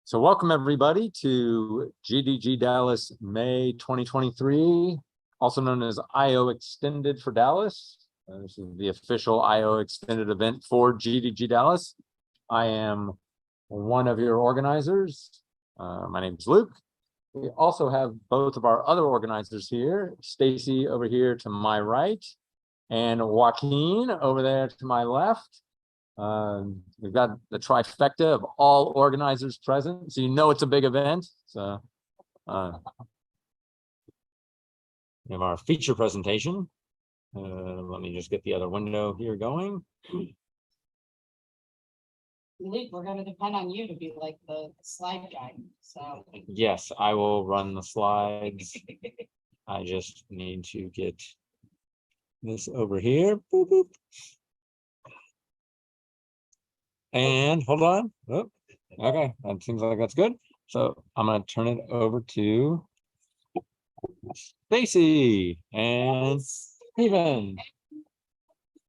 So welcome everybody to GDG Dallas May 2023, also known as I/O Extended for Dallas. This is the official I/O Extended event for GDG Dallas. I am one of your organizers. My name is Luke. We also have both of our other organizers here, Stacy over here to my right, and Joaquin over there to my left. We've got the trifecta of all organizers present, so you know it's a big event. So we have our feature presentation. Let me just get the other window here going. Luke, we're going to depend on you to be like the slide guy. So yes, I will run the slides. I just need to get this over here. Boop, boop. And hold on. Oh, okay, that seems like that's good. So I'm going to turn it over to Stacy and Stephen.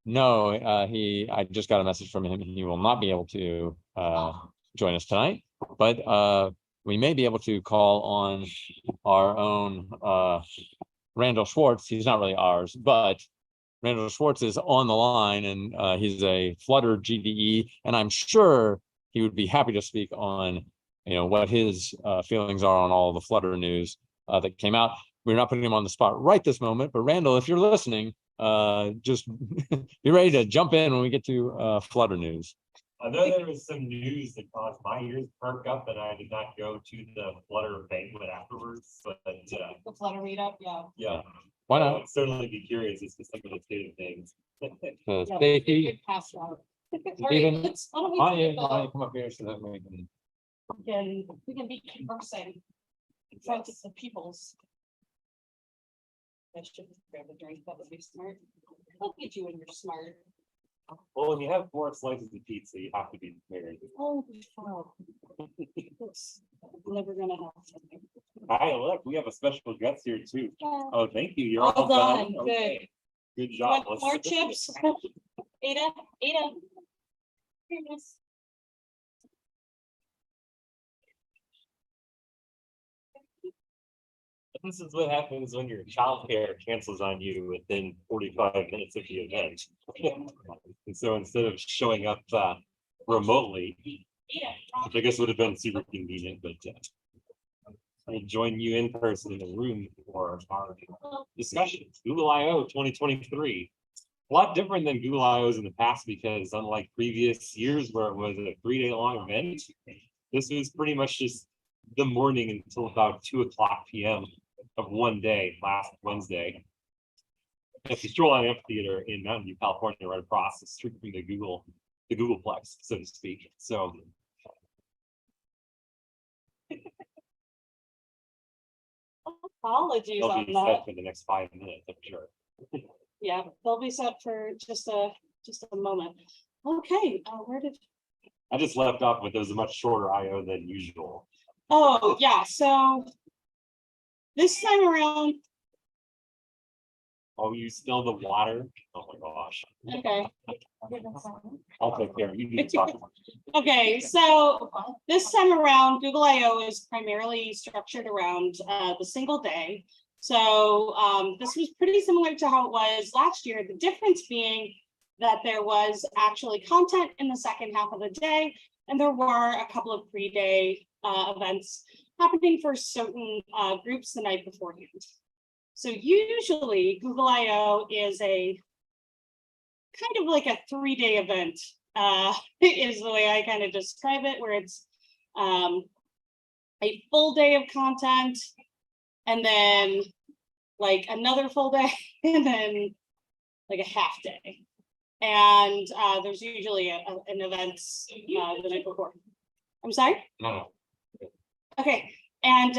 No, I just got a message from him. He will not be able to join us tonight, but we may be able to call on our own Randall Schwartz. He's not really ours, but Randall Schwartz is on the line, and he's a Flutter GDE, and I'm sure he would be happy to speak on, what his feelings are on all the Flutter news that came out. We're not putting him on the spot right this moment, but Randall, if you're listening, just be ready to jump in when we get to Flutter news. I know there was some news that caused my ears to perk up, and I did not go to the Flutter banquet afterwards. But the Flutter meetup, yeah. Why not? I'd certainly be curious as to some of the state of things. Stacy, Stephen, why why don't you come up here so that we can be conversing in front of the peoples. I should grab a drink. That would be smart. Look at you and you're smart. Well, when you have 4 slices of pizza, you have to be prepared. Oh, wow. Yes. I'm never gonna have something. Hi, look, we have a special guest here too. Yeah. Oh, thank you. You're All all done. done. Okay. Good job. Want more chips? Ada. Here it is. This is what happens when your childcare cancels on you within 45 minutes of the event. And so instead of showing up remotely, which I guess would have been super convenient, but I'll join you in person in the room for our discussion. Google I/O 2023. A lot different than Google I/Os in the past, because unlike previous years where it was a 3-day long event, this was pretty much just the morning until about 2:00 p.m. of one day, last Wednesday. If you stroll on Amphitheater in Mountain View, California, right across the street from the Googleplex, so to speak. So Apologies they'll on be that. set for the next 5 minutes, I'm sure. Yeah, they'll be set for just a moment. Okay, where did? I just left off with, it was a much shorter I/O than usual. Oh yeah, so this time around. Oh, you spill the water? Oh my gosh. Okay. I'll take care. You need to talk. Okay, so this time around, Google I/O is primarily structured around the single day. So this was pretty similar to how it was last year. The difference being that there was actually content in the second half of the day, and there were a couple of pre-day events happening for certain groups the night beforehand. So usually Google I/O is a kind of like a 3-day event, is the way I kind of describe it, where it's a full day of content, and then like another full day, and then like a half day. And there's usually an event the night before. I'm sorry? No. Okay, and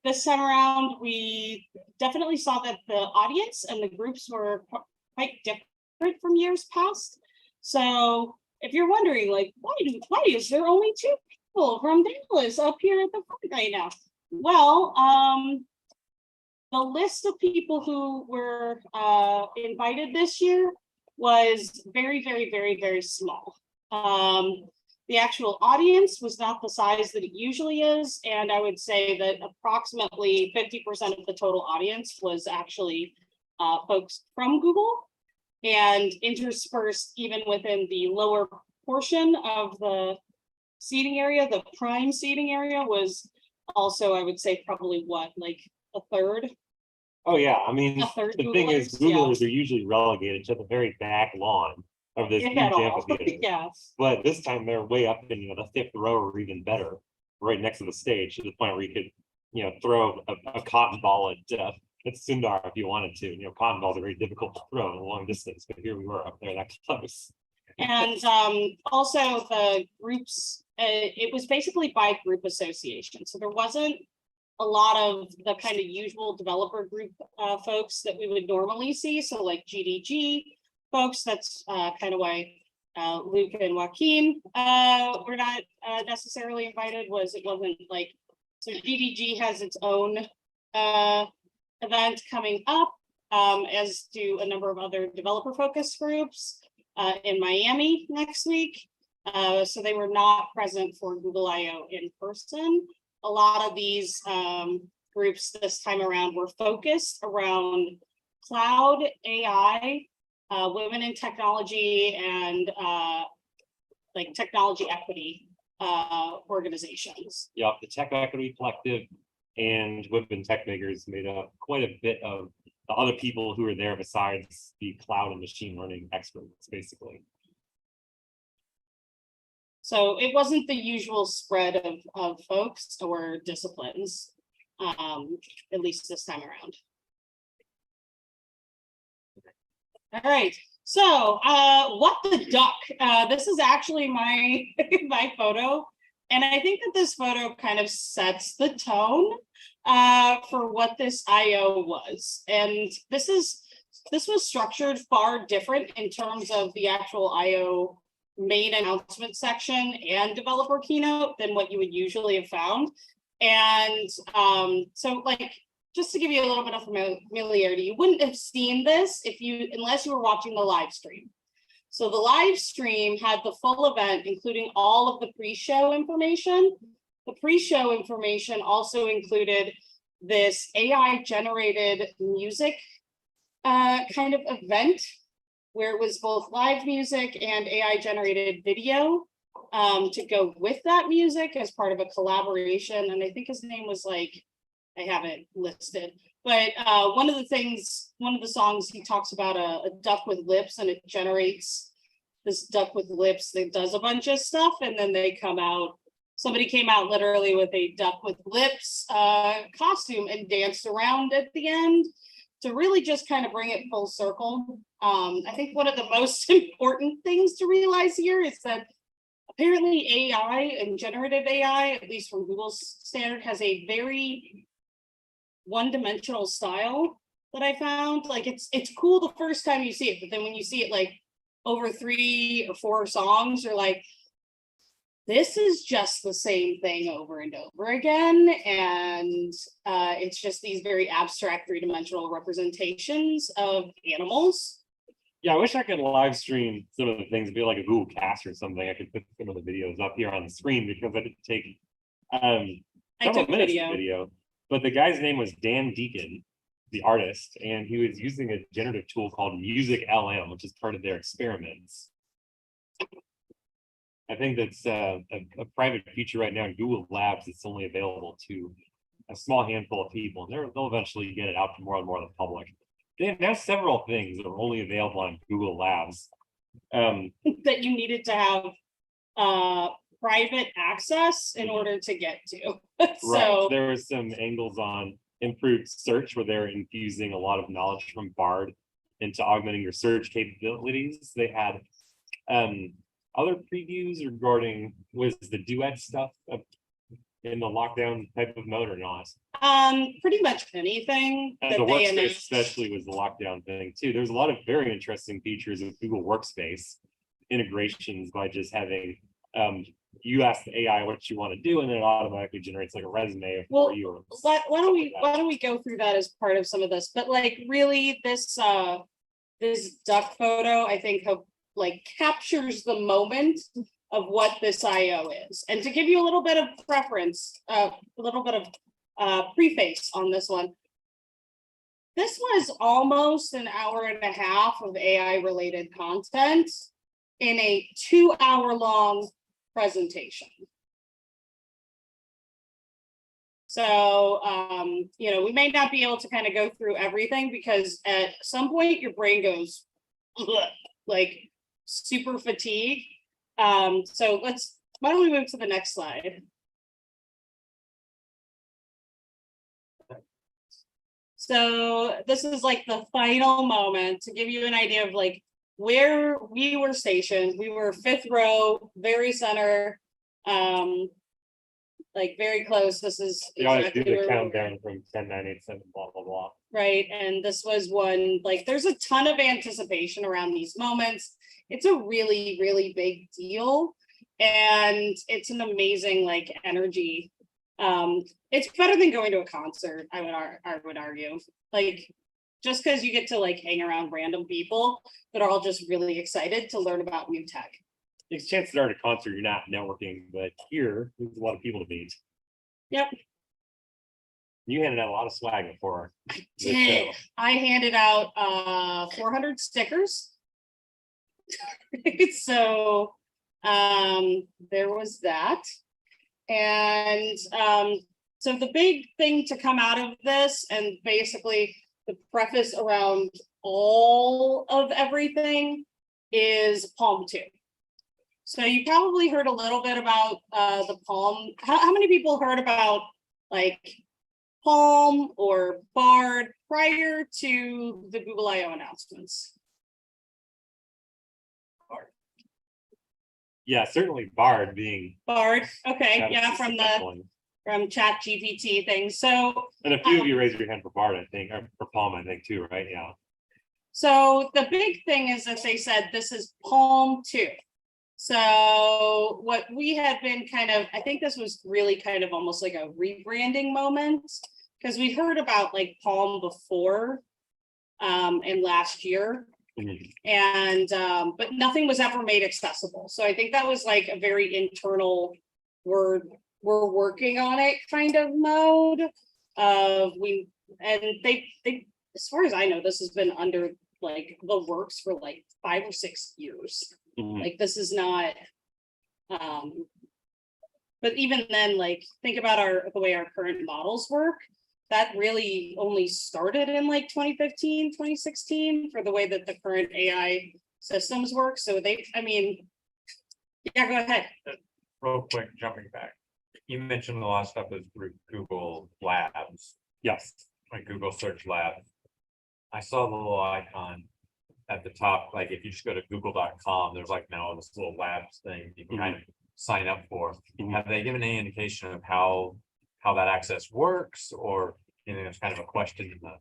this time around, we definitely saw that the audience and the groups were quite different from years past. So if you're wondering, like, why is there only 2 people from Dallas up here at the front right now? Well, the list of people who were invited this year was very, very, very, very small. The actual audience was not the size that it usually is, and I would say that approximately 50% of the total audience was actually folks from Google, and interspersed even within the lower portion of the seating area, the prime seating area was also, I would say, probably what, like a third? Oh, yeah, I mean, A third the thing is, Googlers, yeah. Googlers are usually relegated to the very back lawn of this If huge at all, amphitheater. yes. But this time they're way up in, the fifth row or even better, right next to the stage, to the point where you could, throw a cotton ball at Sundar if you wanted to. Cotton balls are very difficult to throw in a long distance, but here we were up there that close. And also the groups, it was basically by group association. So there wasn't a lot of the kind of usual developer group folks that we would normally see. So like GDG folks, that's kind of why Luke and Joaquin were not necessarily invited. It wasn't like, so GDG has its own event coming up, as do a number of other developer focus groups in Miami next week. So they were not present for Google I/O in person. A lot of these groups this time around were focused around cloud, AI, women in technology, and like technology equity organizations. Yep, the Tech Equity Collective and Women Tech Makers made up quite a bit of the other people who were there besides the cloud and machine learning experts, basically. So it wasn't the usual spread of folks or disciplines, at least this time around. All right, so what the duck? This is actually my my photo, and I think that this photo kind of sets the tone for what this I/O was. And this was structured far different in terms of the actual I/O main announcement section and developer keynote than what you would usually have found. And so like, just to give you a little bit of familiarity, you wouldn't have seen this unless you were watching the live stream. So the live stream had the full event, including all of the pre-show information. The pre-show information also included this AI generated music kind of event, where it was both live music and AI generated video to go with that music as part of a collaboration. And I think his name was like, I have it listed, but one of the songs, he talks about a duck with lips, and it generates this duck with lips that does a bunch of stuff. And then somebody came out literally with a duck with lips costume and danced around at the end to really just kind of bring it full circle. I think one of the most important things to realize here is that apparently AI and generative AI, at least from Google's standard, has a very one-dimensional style that I found. Like it's cool the first time you see it, but then when you see it like over 3 or 4 songs, you're like, this is just the same thing over and over again. And it's just these very abstract 3-dimensional representations of animals. Yeah, I wish I could live stream some of the things, be like a Google Cast or something. I could put some of the videos up here on the screen, because I did take several minutes of video. But the guy's name was Dan Deacon, the artist, and he was using a generative tool called Music LM, which is part of their experiments. I think that's a private feature right now in Google Labs. It's only available to a small handful of people, and they'll eventually get it out to more and more of the public. They have now several things that are only available on Google Labs. That you needed to have private access in order to get to. Right. There were some angles on improved search where they're infusing a lot of knowledge from Bard into augmenting your search capabilities. They had other previews regarding, was the duet stuff in the lockdown type of mode or not? Pretty much anything. And the workspace especially was the lockdown thing too. There's a lot of very interesting features of Google Workspace integrations by just having you ask the AI what you want to do, and then it automatically generates like a resume for you. Why don't we go through that as part of some of this? But like really, this duck photo, I think, like captures the moment of what this IO is. And to give you a little bit of preference, a little bit of preface on this one. This was almost an hour and a half of AI related content in a 2-hour-long presentation. So, you know, we may not be able to kind of go through everything because at some point your brain goes like super fatigued. So why don't we move to the next slide? So this is like the final moment to give you an idea of like where we were stationed. We were 5th row, very center, like very close. This is You always do exactly the where we were. countdown from 10, 9, 8, 7, blah, blah, blah. Right, and this was one, like, there's a ton of anticipation around these moments. It's a really, really big deal. And it's an amazing, like, energy. It's better than going to a concert, I would argue. Like, just because you get to like hang around random people that are all just really excited to learn about new tech. There's chances are at a concert, you're not networking, but here, there's a lot of people to meet. Yep. You handed out a lot of swag before. this Did. show. I handed out 400 stickers. So there was that. And so the big thing to come out of this, and basically the preface around all of everything, is Palm 2. So you probably heard a little bit about the Palm. How many people heard about like Palm or Bard prior to the Google I/O announcements? Yeah, certainly Bard being. Bard, okay, that yeah, is from that one. ChatGPT things. So And a few of you raised your hand for Bard, I think, or for Palm, I think too, right? Yeah. So the big thing is that they said this is Palm 2. So what we had been kind of, I think this was really kind of almost like a rebranding moment, because we'd heard about like Palm before in last year. Mhm. And but nothing was ever made accessible. So I think that was like a very internal we're working on it kind of mode of they as far as I know, this has been under like the works for like 5 or 6 years. Mhm. Like this is not but even then, like think about the way our current models work. That really only started in like 2015, 2016 for the way that the current AI systems work. So yeah, go ahead. Real quick, jumping back. You mentioned a lot of stuff is through Google Labs, Yes. like Google Search Labs. I saw the little icon at the top, like if you just go to google.com, there's like now this little labs thing you can kind of sign up for. Mhm. Have they given any indication of how that access works, or it's kind of a question in the.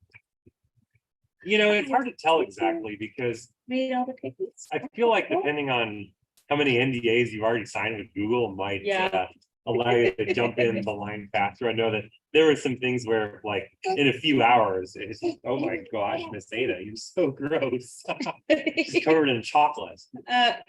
You know, it's hard to tell exactly because Made all the cookies. I feel like depending on how many NDAs you've already signed with Google might Yeah. allow you to jump in the line faster. I know that there were some things where like in a few hours, it's just, oh my gosh, Miss Ada, you're so gross. She's covered in chocolate.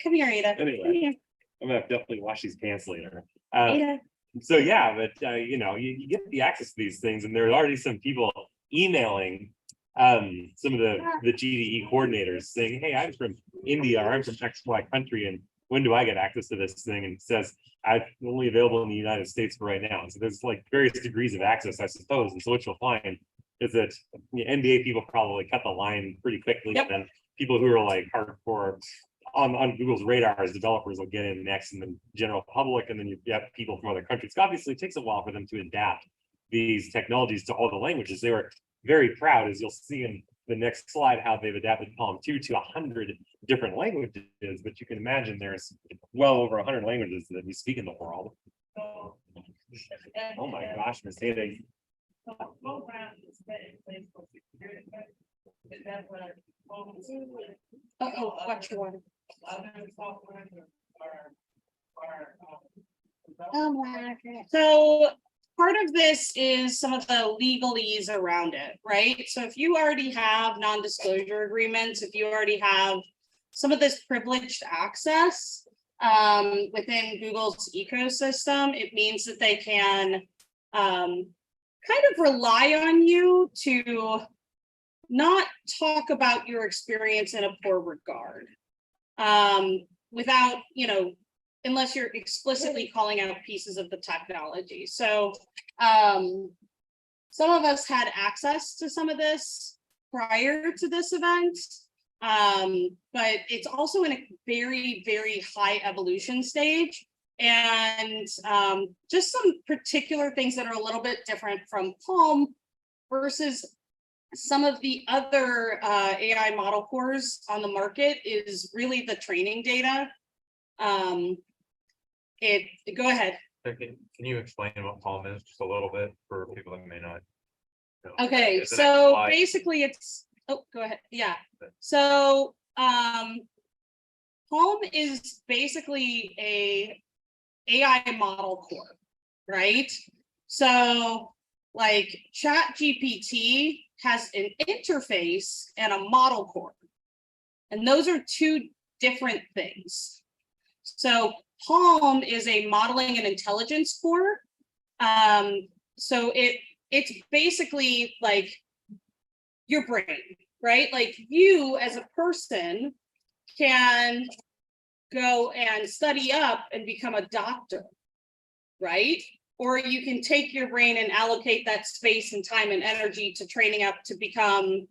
Come here, Ada. Anyway. I'm gonna definitely wash these pants later. Ada. So yeah, but you know, you get the access to these things, and there are already some people emailing some of the GDE coordinators saying, hey, I'm from India, or I'm from XY country, and when do I get access to this thing? And it says I'm only available in the United States for right now. So there's like various degrees of access, I suppose. And so what you'll find is that the NDA people probably cut the line pretty quickly, Yep. and then people who are like hardcore on Google's radar as developers will get in next, and then general public, and then you have people from other countries. Obviously, it takes a while for them to adapt these technologies to all the languages. They were very proud, as you'll see in the next slide, how they've adapted Palm 2 to 100 different languages. But you can imagine there's well over 100 languages that we speak in the world. Oh my gosh, Miss Ada. Uh-oh, watch your water. So part of this is some of the legalese around it, right? So if you already have non-disclosure agreements, if you already have some of this privileged access, within Google's ecosystem, it means that they can kind of rely on you to not talk about your experience in a poor regard. Without, unless you're explicitly calling out pieces of the technology. So some of us had access to some of this prior to this event, but it's also in a very, very high evolution stage. And just some particular things that are a little bit different from Palm versus some of the other AI model cores on the market is really the training data. Go ahead. Can you explain what Palm is just a little bit for people that may not know? Okay, Is it so like- basically it's, oh, go ahead. Yeah. So Palm is basically a AI model core, right? So like ChatGPT has an interface and a model core. And those are two different things. So Palm is a modeling and intelligence core. So it's basically like your brain, right? Like you as a person can go and study up and become a doctor, right? Or you can take your brain and allocate that space and time and energy to training up to become,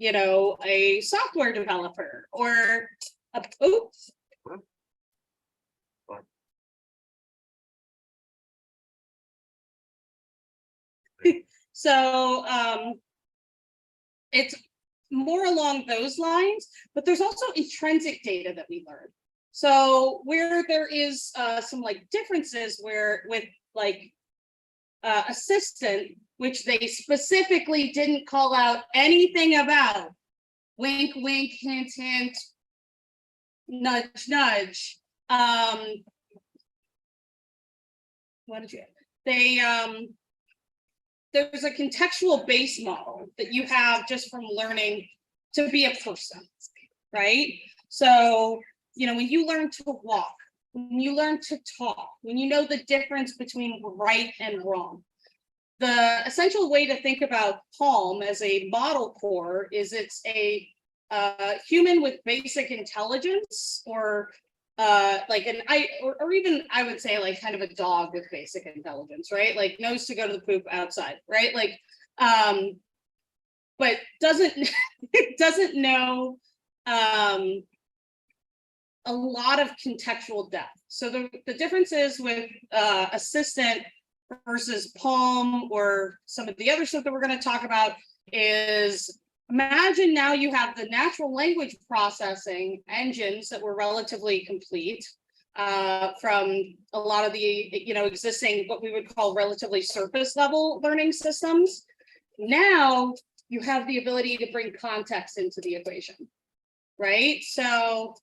a software developer or oops. So it's more along those lines, but there's also intrinsic data that we learn. So where there is some like differences where with like assistant, which they specifically didn't call out anything about, wink, wink, hint, hint, nudge, nudge. What did you? There's a contextual base model that you have just from learning to be a person, right? So, when you learn to walk, when you learn to talk, when you know the difference between right and wrong, the essential way to think about Palm as a model core is it's a human with basic intelligence, or or even I would say like kind of a dog with basic intelligence, right? Like knows to go to the poop outside, right? Like, but doesn't know a lot of contextual depth. So the difference is with assistant versus Palm or some of the other stuff that we're going to talk about is, imagine now you have the natural language processing engines that were relatively complete from a lot of the existing what we would call relatively surface level learning systems. Now you have the ability to bring context into the equation, right? So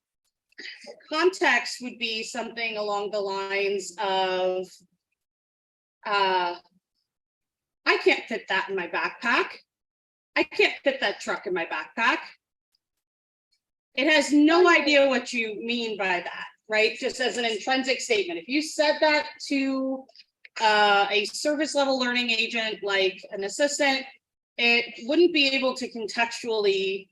context would be something along the lines of, I can't fit that in my backpack. I can't fit that truck in my backpack. It has no idea what you mean by that, right? Just as an intrinsic statement. If you said that to a service level learning agent like an assistant, it wouldn't be able to contextually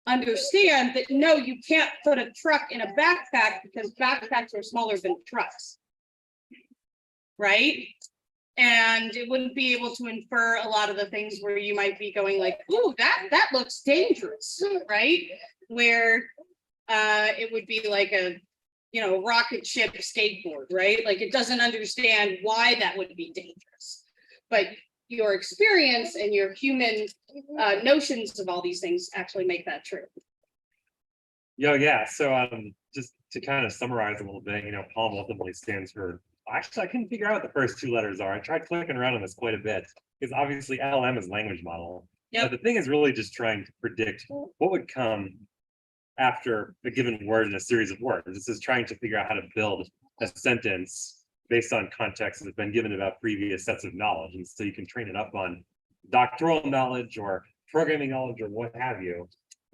understand that, no, you can't put a truck in a backpack because backpacks are smaller than trucks, right? And it wouldn't be able to infer a lot of the things where you might be going like, oh, that looks dangerous, right? Where it would be like a rocket ship skateboard, right? Like it doesn't understand why that would be dangerous. But your experience and your human notions of all these things actually make that true. Yeah. So just to kind of summarize a little bit, Palm ultimately stands for, actually I couldn't figure out what the first two letters are. I tried clicking around on this quite a bit because obviously LLM is language model. Yep. But the thing is really just trying to predict what would come after a given word in a series of words. This is trying to figure out how to build a sentence based on context that's been given about previous sets of knowledge. And so you can train it up on doctoral knowledge or programming knowledge or what have you.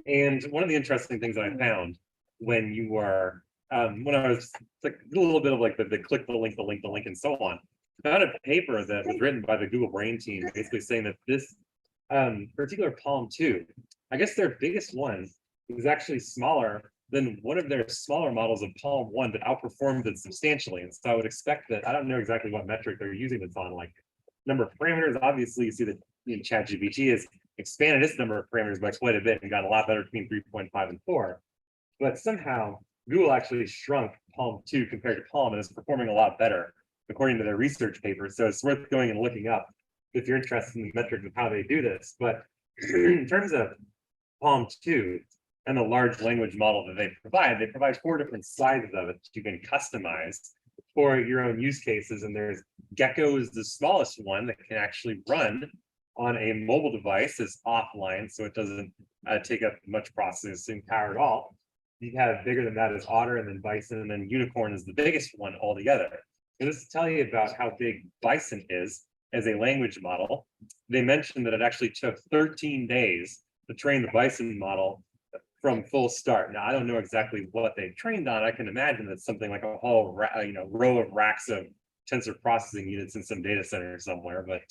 And one of the interesting things that I found when you were when I was like a little bit of like the click the link, and so on. I found a paper that was written by the Google Brain team, basically saying that this particular Palm 2, I guess their biggest one is actually smaller than one of their smaller models of Palm 1, but outperformed it substantially. And so I would expect that, I don't know exactly what metric they're using this on, like number of parameters. Obviously, you see that ChatGPT has expanded its number of parameters by quite a bit and got a lot better between 3.5 and 4. But somehow Google actually shrunk Palm 2 compared to Palm and is performing a lot better, according to their research paper. So it's worth going and looking up if you're interested in the metrics of how they do this. But in terms of Palm 2 and the large language model that they provide 4 different sizes of it that you can customize for your own use cases. And there's Gecko is the smallest one that can actually run on a mobile device, is offline, so it doesn't take up much processing power at all. You have bigger than that is Otter, and then Bison, and then Unicorn is the biggest one altogether. And this to tell you about how big Bison is as a language model. They mentioned that it actually took 13 days to train the Bison model from full start. Now, I don't know exactly what they trained on. I can imagine that something like a whole row of racks of tensor processing units in some data center somewhere. But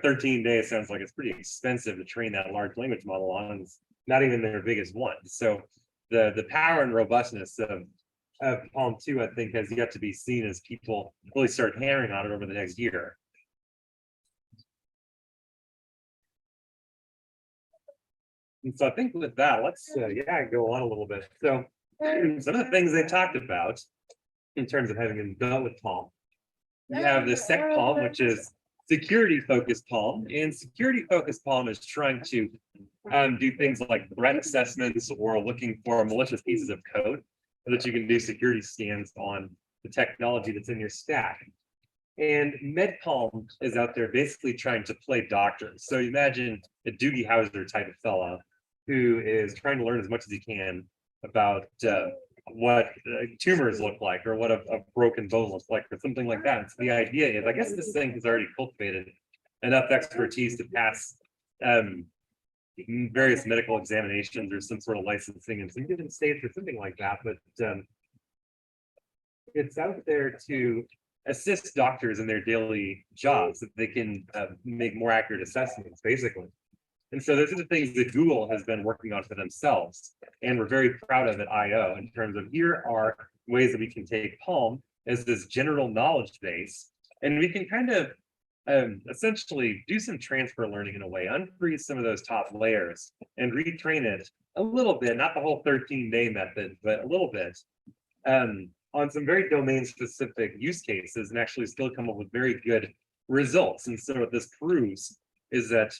13 days sounds like it's pretty expensive to train that large language model on. And it's not even their biggest one. So the power and robustness of Palm 2, I think, has yet to be seen as people really start hammering on it over the next year. And so I think with that, let's go on a little bit. So some of the things they talked about in terms of having been done with Palm, you have the Sec Palm, which is security focused Palm, and security focused Palm is trying to do things like threat assessments or looking for malicious pieces of code so that you can do security scans on the technology that's in your stack. And MedPalm is out there basically trying to play doctor. So imagine a Doogie Howser type of fellow who is trying to learn as much as he can about what tumors look like, or what a broken bone looks like, or something like that. And so the idea is, I guess this thing has already cultivated enough expertise to pass various medical examinations or some sort of licensing in some given states or something like that. But it's out there to assist doctors in their daily jobs, that they can make more accurate assessments, basically. And so those are the things that Google has been working on for themselves, and we're very proud of at I/O in terms of, here are ways that we can take Palm as this general knowledge base, and we can kind of essentially do some transfer learning in a way, unfreeze some of those top layers and retrain it a little bit, not the whole 13-day method, but a little bit on some very domain specific use cases, and actually still come up with very good results. And so what this proves is that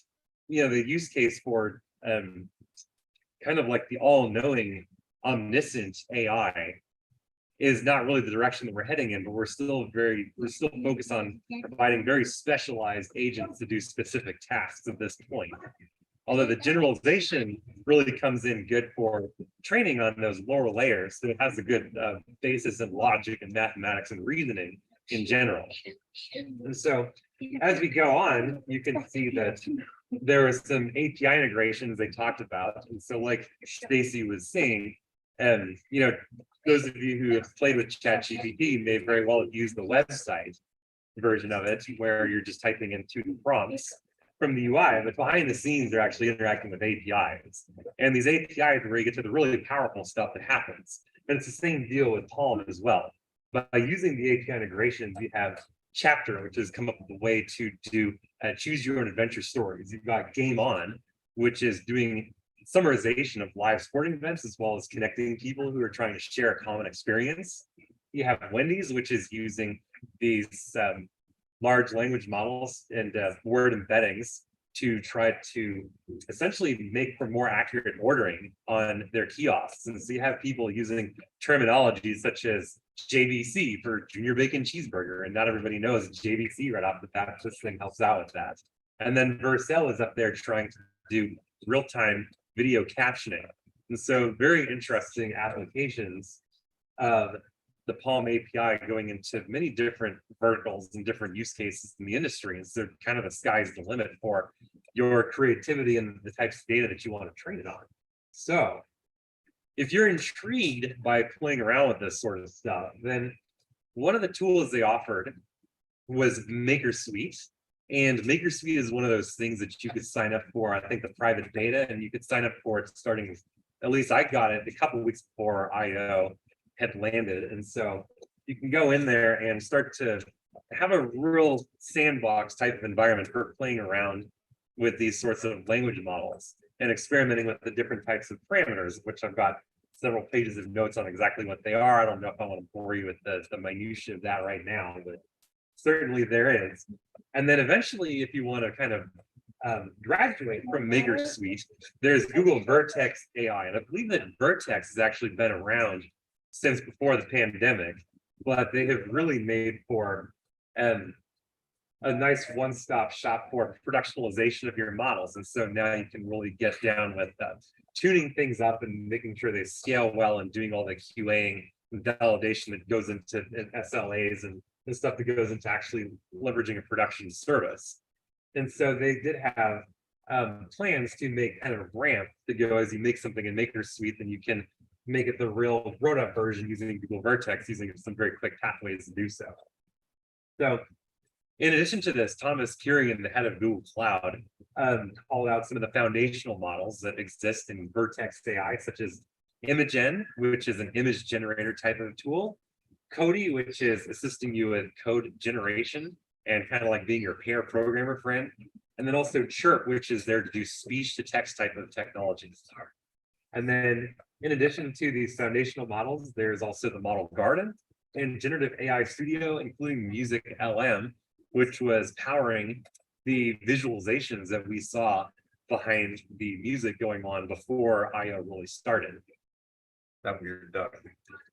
the use case for kind of like the all-knowing omniscient AI is not really the direction that we're heading in, but we're still focused on providing very specialized agents to do specific tasks at this point. Although the generalization really comes in good for training on those lower layers, so it has a good basis in logic and mathematics and reasoning in general. And so as we go on, you can see that there are some API integrations they talked about. And so like Stacy was saying, and those of you who have played with ChatGPT may very well have used the website version of it, where you're just typing in 2 prompts from the UI, but behind the scenes, they're actually interacting with APIs. And these APIs are where you get to the really powerful stuff that happens. And it's the same deal with Palm as well. But by using the API integrations, we have Chapter, which has come up with a way to do choose your own adventure stories. You've got Game On, which is doing summarization of live sporting events, as well as connecting people who are trying to share a common experience. You have Wendy's, which is using these large language models and word embeddings to try to essentially make for more accurate ordering on their kiosks. And so you have people using terminology such as JBC for Junior Bacon Cheeseburger, and not everybody knows JBC right off the bat. This thing helps out with that. And then Vercel is up there trying to do real-time video captioning. And so very interesting applications of the Palm API going into many different verticals and different use cases in the industry. And so kind of the sky's the limit for your creativity and the types of data that you want to train it on. So if you're intrigued by playing around with this sort of stuff, then one of the tools they offered was MakerSuite. And MakerSuite is one of those things that you could sign up for, I think the private beta, and you could sign up for it starting, at least I got it a couple of weeks before IO had landed. And so you can go in there and start to have a real sandbox type of environment for playing around with these sorts of language models and experimenting with the different types of parameters, which I've got several pages of notes on exactly what they are. I don't know if I want to bore you with the minutiae of that right now, but certainly there is. And then eventually, if you want to kind of graduate from MakerSuite, there's Google Vertex AI. And I believe that Vertex has actually been around since before the pandemic, but they have really made for a nice one-stop shop for productionalization of your models. And so now you can really get down with tuning things up and making sure they scale well and doing all the QAing and validation that goes into SLAs and stuff that goes into actually leveraging a production service. And so they did have plans to make kind of a ramp to go as you make something in MakerSuite, then you can make it the real grown-up version using Google Vertex, using some very quick pathways to do so. So in addition to this, Thomas Kurian, the head of Google Cloud, called out some of the foundational models that exist in Vertex AI, such as Imagen, which is an image generator type of tool, Cody, which is assisting you with code generation and kind of like being your pair programmer friend, and then also Chirp, which is there to do speech to text type of technologies. And then in addition to these foundational models, there's also the Model Garden and Generative AI Studio, including Music LM, which was powering the visualizations that we saw behind the music going on before IO really started. That weird duck.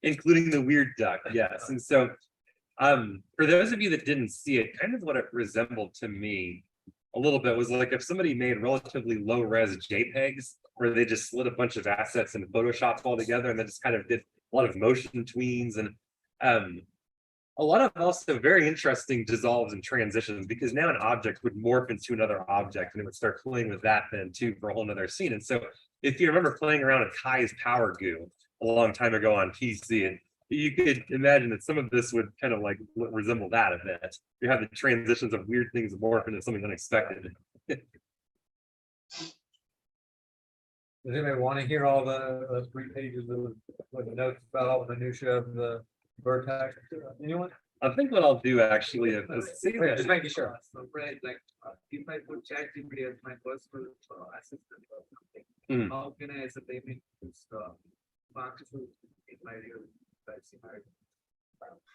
Including the weird duck, yes. And so for those of you that didn't see it, kind of what it resembled to me a little bit was like if somebody made relatively low res JPEGs where they just slid a bunch of assets in Photoshop all together and then just kind of did a lot of motion tweens and a lot of also very interesting dissolves and transitions, because now an object would morph into another object and it would start playing with that then too for a whole nother scene. And so if you remember playing around with Kai's Power Goo a long time ago on PC, and you could imagine that some of this would kind of like resemble that a bit. You have the transitions of weird things morph into something unexpected. Does anybody want to hear all the 3 pages of what the notes about all the minutia of the Vertex? Anyone? I think what I'll do actually is see Okay, just making sure. So Fred, like, if I put ChatGPT as my personal assistant or something, Mm. how can I as a payment use functional in my real life scenario?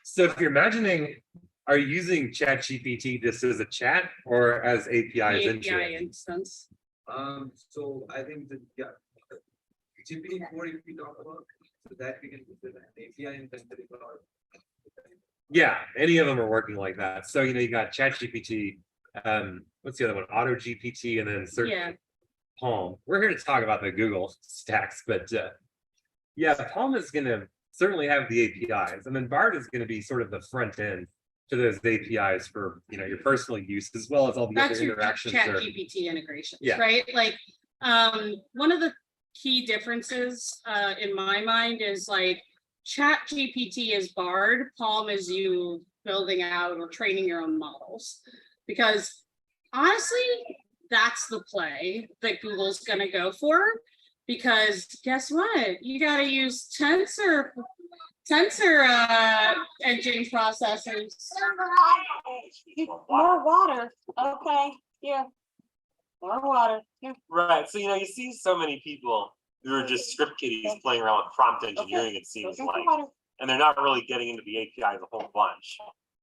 So if you're imagining, are you using ChatGPT just as a chat or as APIs into API it? instance. So I think that, yeah, GPT-4 if we talk about, so that we can put an API in that regard. Yeah, any of them are working like that. So you got ChatGPT, what's the other one? AutoGPT, and then certain Yeah, Palm. We're here to talk about the Google stacks, but yeah, Palm is going to certainly have the APIs, and then Bard is going to be sort of the front end to those APIs for your personal use, as well as all the that's other your interactions. chat GPT integrations, Yeah. right? Like, one of the key differences, in my mind is like chat GPT is Bard, Palm is you building out or training your own models. Because honestly, that's the play that Google's gonna go for. Because guess what? You gotta use tensor engine processors. More water. Okay, yeah. More water. Here. Right. So you see so many people who are just script kiddies playing around with prompt engineering, it seems like, and they're not really getting into the APIs a whole bunch.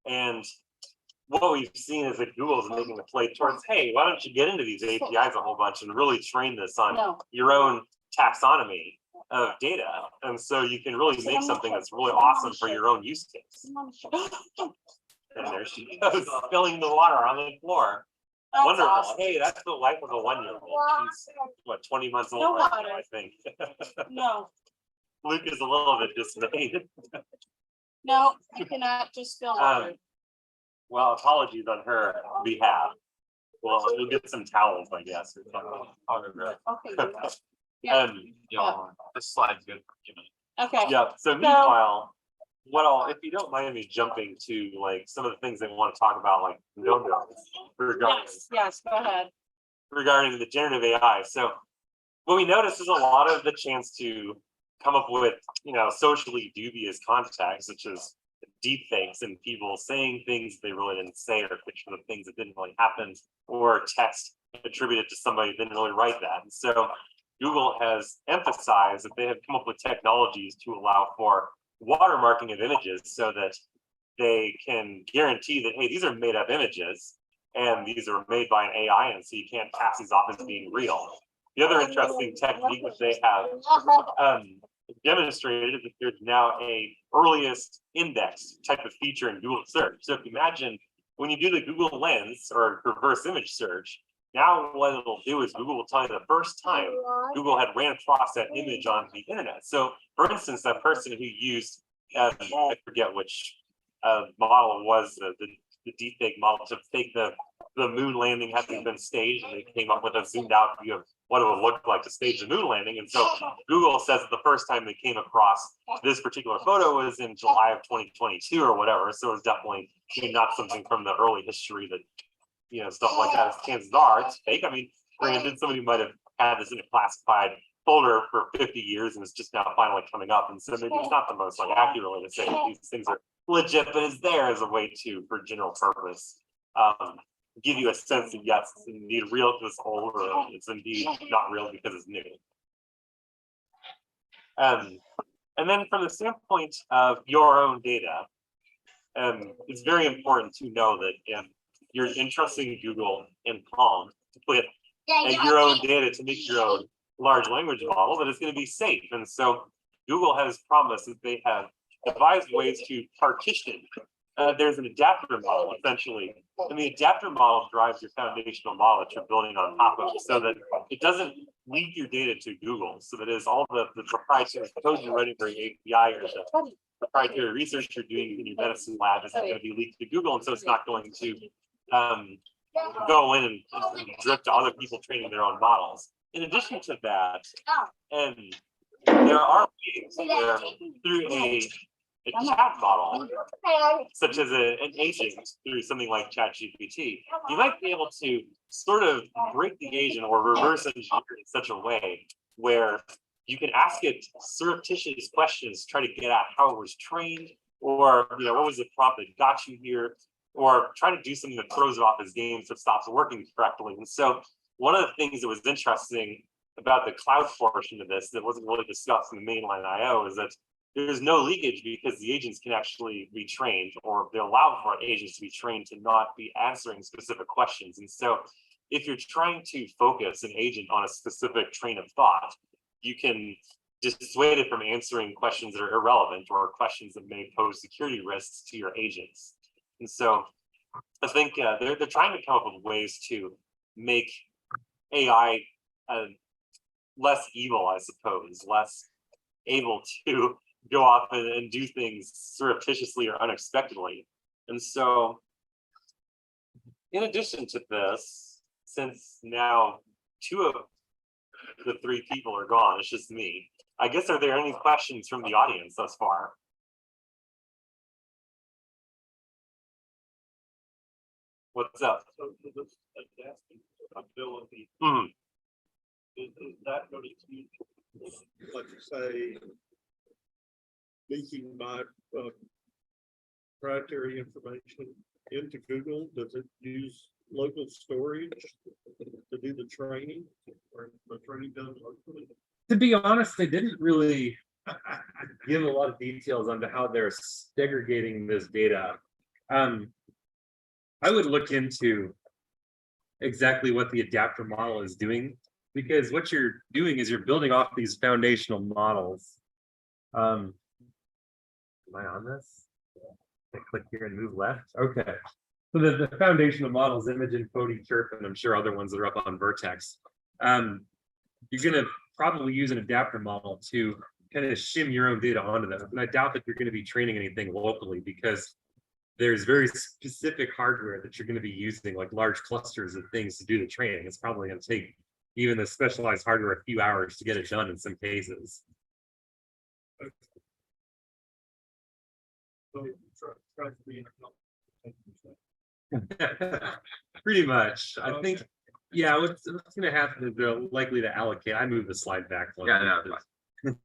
And what we've seen is that Google is making the play towards, hey, why don't you get into these APIs a whole bunch and really train this on your own taxonomy of data, and so you can really make something that's really awesome for your own use case. And there she goes, spilling the water on the floor. That's Wonderful. awesome. Hey, that's the life of a 1-year-old. She's what, 20 months old No right now, water. I think. No, Luke is a little bit dismayed. no, you cannot just spill water. Well, apologies on her behalf. Well, we'll get some towels, I guess. Or something. Okay. Yeah. This slide's good. Okay. Yeah, so meanwhile, if you don't mind me jumping to like some of the things that we want to talk about, like regarding Yes, go ahead. the generative AI. So what we notice is a lot of the chance to come up with, socially dubious context, such as deep fakes and people saying things they really didn't say, or picture of things that didn't really happen, or text attributed to somebody that didn't really write that. And so Google has emphasized that they have come up with technologies to allow for watermarking of images so that they can guarantee that, hey, these are made up images and these are made by an AI, and so you can't pass these off as being real. The other interesting technique that they have demonstrated is that there's now a earliest index type of feature in Google search. So if you imagine when you do the Google Lens or reverse image search, now what it'll do is Google will tell you the first time Google had ran across that image on the internet. So for instance, that person who used, I forget which model it was, the deepfake model to fake the moon landing having been staged, and they came up with a zoomed out view of what it would look like to stage the moon landing. And so Google says that the first time they came across this particular photo was in July of 2022 or whatever. So it's definitely not something from the early history that, stuff like that. Chances are it's fake. I mean, granted, somebody might have had this in a classified folder for 50 years and it's just now finally coming up. And so maybe it's not the most accurate way to say that these things are legit, but it's there as a way to, for general purpose, give you a sense that yes, it's indeed real because it's old, or it's indeed not real because it's new. And then from the standpoint of your own data, it's very important to know that if you're entrusting Google and Palm to put your own data to make your own large language model, that it's going to be safe. And so Google has promised that they have devised ways to partition. There's an adapter model, essentially, and the adapter model drives your foundational model that you're building on top of, so that it doesn't leak your data to Google, so that is all the proprietary code you're writing for your API or the proprietary research you're doing in your medicine lab isn't going to be leaked to Google, and so it's not going to go in and drift to other people training their own models. In addition to that, and there are ways where through a chat model, such as an agent through something like ChatGPT, you might be able to sort of break the agent or reverse engineer it in such a way where you can ask it surreptitious questions, try to get at how it was trained, or what was the prompt that got you here, or try to do something that throws it off his game so it stops working correctly. And so one of the things that was interesting about the cloud portion of this that wasn't really discussed in the mainline IO is that there's no leakage because the agents can actually be trained, or they allow for agents to be trained to not be answering specific questions. And so if you're trying to focus an agent on a specific train of thought, you can dissuade it from answering questions that are irrelevant or questions that may pose security risks to your agents. And so I think they're trying to come up with ways to make AI less evil, I suppose, less able to go off and do things surreptitiously or unexpectedly. And so in addition to this, since now 2 of the 3 people are gone, it's just me, I guess, are there any questions from the audience thus far? What's up? So this adaptive ability, is that going to, let's say, leaking my proprietary information into Google? Does it use local storage to do the training, or the training done locally? To be honest, they didn't really give a lot of details onto how they're segregating this data. I would look into exactly what the adapter model is doing, because what you're doing is you're building off these foundational models. Am I on this? I click here and move left. Okay. So the foundational models, Imagen, Cody, Chirp, and I'm sure other ones that are up on Vertex. You're going to probably use an adapter model to kind of shim your own data onto them. And I doubt that you're going to be training anything locally, because there's very specific hardware that you're going to be using, like large clusters of things to do the training. It's probably going to take even the specialized hardware a few hours to get it done in some cases. So try to be. Pretty much. I think, yeah, what's gonna happen is they're likely to allocate. I moved the slide back. one. Yeah, no,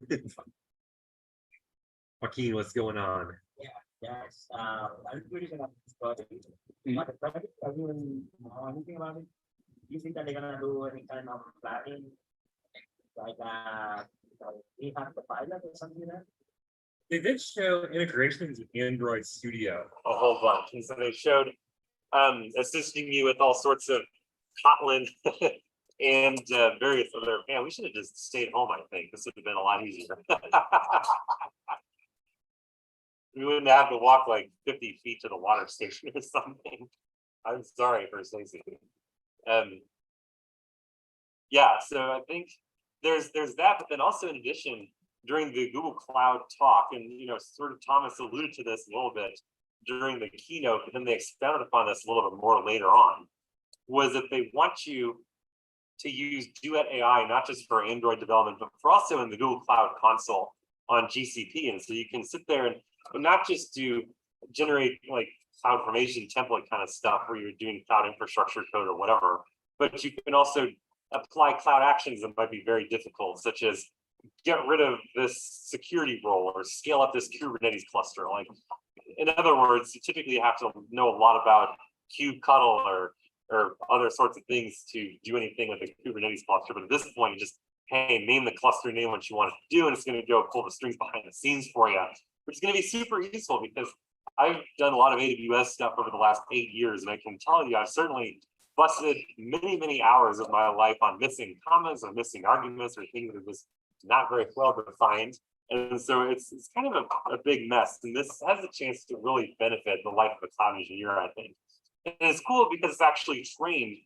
Joaquin, what's going on? Yes, I'm pretty sure this project. But the project, are you know anything about it? Do you think that they're gonna do any kind of planning? Like, we have the pilot or something like that? They did show integrations with Android Studio. A whole bunch, and so they showed assisting you with all sorts of Kotlin and various other, man, we should have just stayed home, I think. This would have been a lot easier. We wouldn't have to walk like 50 feet to the water station or something. I'm sorry for Stacey. Yeah, so I think there's that, but then also in addition, during the Google Cloud talk, and sort of Thomas alluded to this a little bit during the keynote, but then they expounded upon this a little bit more later on, was that they want you to use Duet AI, not just for Android development, but for also in the Google Cloud Console on GCP. And so you can sit there and not just do generate like CloudFormation template kind of stuff where you're doing cloud infrastructure code or whatever, but you can also apply cloud actions that might be very difficult, such as get rid of this security role or scale up this Kubernetes cluster. Like, in other words, you typically have to know a lot about kubectl or other sorts of things to do anything with the Kubernetes cluster. But at this point, you just, hey, name the cluster, name what you want to do, and it's going to go pull the strings behind the scenes for you, which is going to be super useful because I've done a lot of AWS stuff over the last 8 years, and I can tell you, I've certainly busted many, many hours of my life on missing commas or missing arguments or things that was not very well defined. And so it's kind of a big mess. And this has a chance to really benefit the life of a cloud engineer, I think. And it's cool because it's actually trained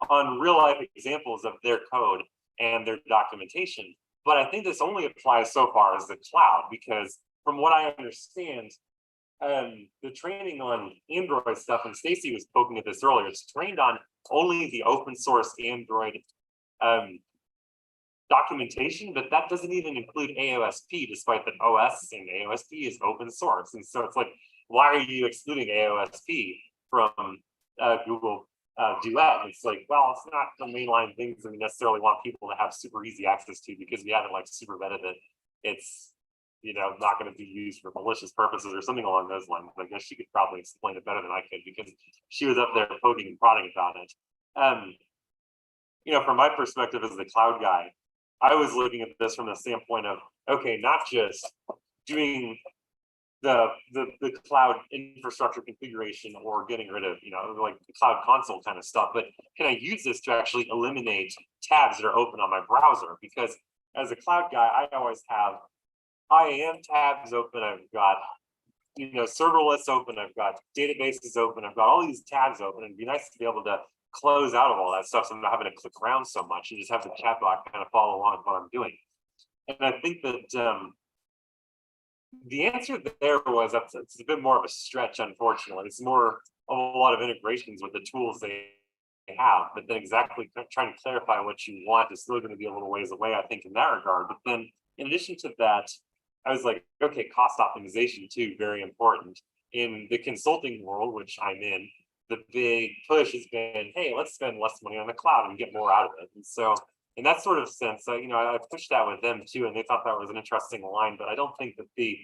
on real life examples of their code and their documentation. But I think this only applies so far as the cloud, because from what I understand, the training on Android stuff, and Stacey was poking at this earlier, it's trained on only the open source Android documentation, but that doesn't even include AOSP, despite that OS and AOSP is open source. And so it's like, why are you excluding AOSP from Google Duet? And it's like, well, it's not the mainline things that we necessarily want people to have super easy access to, because we haven't like super vetted it. It's not going to be used for malicious purposes or something along those lines. I guess she could probably explain it better than I could, because she was up there poking and prodding about it. From my perspective as the cloud guy, I was looking at this from the standpoint of, okay, not just doing the cloud infrastructure configuration or getting rid of, like the cloud console kind of stuff, but can I use this to actually eliminate tabs that are open on my browser? Because as a cloud guy, I always have IAM tabs open, I've got serverless open, I've got databases open, I've got all these tabs open. It'd be nice to be able to close out of all that stuff so I'm not having to click around so much and just have the chat bot kind of follow along with what I'm doing. And I think that the answer there was it's a bit more of a stretch, unfortunately. It's more of a lot of integrations with the tools they have, but then exactly trying to clarify what you want is still going to be a little ways away, I think, in that regard. But then in addition to that, I was like, okay, cost optimization too, very important. In the consulting world, which I'm in, the big push has been, hey, let's spend less money on the cloud and get more out of it. And so in that sort of sense, I pushed that with them too, and they thought that was an interesting line, but I don't think that the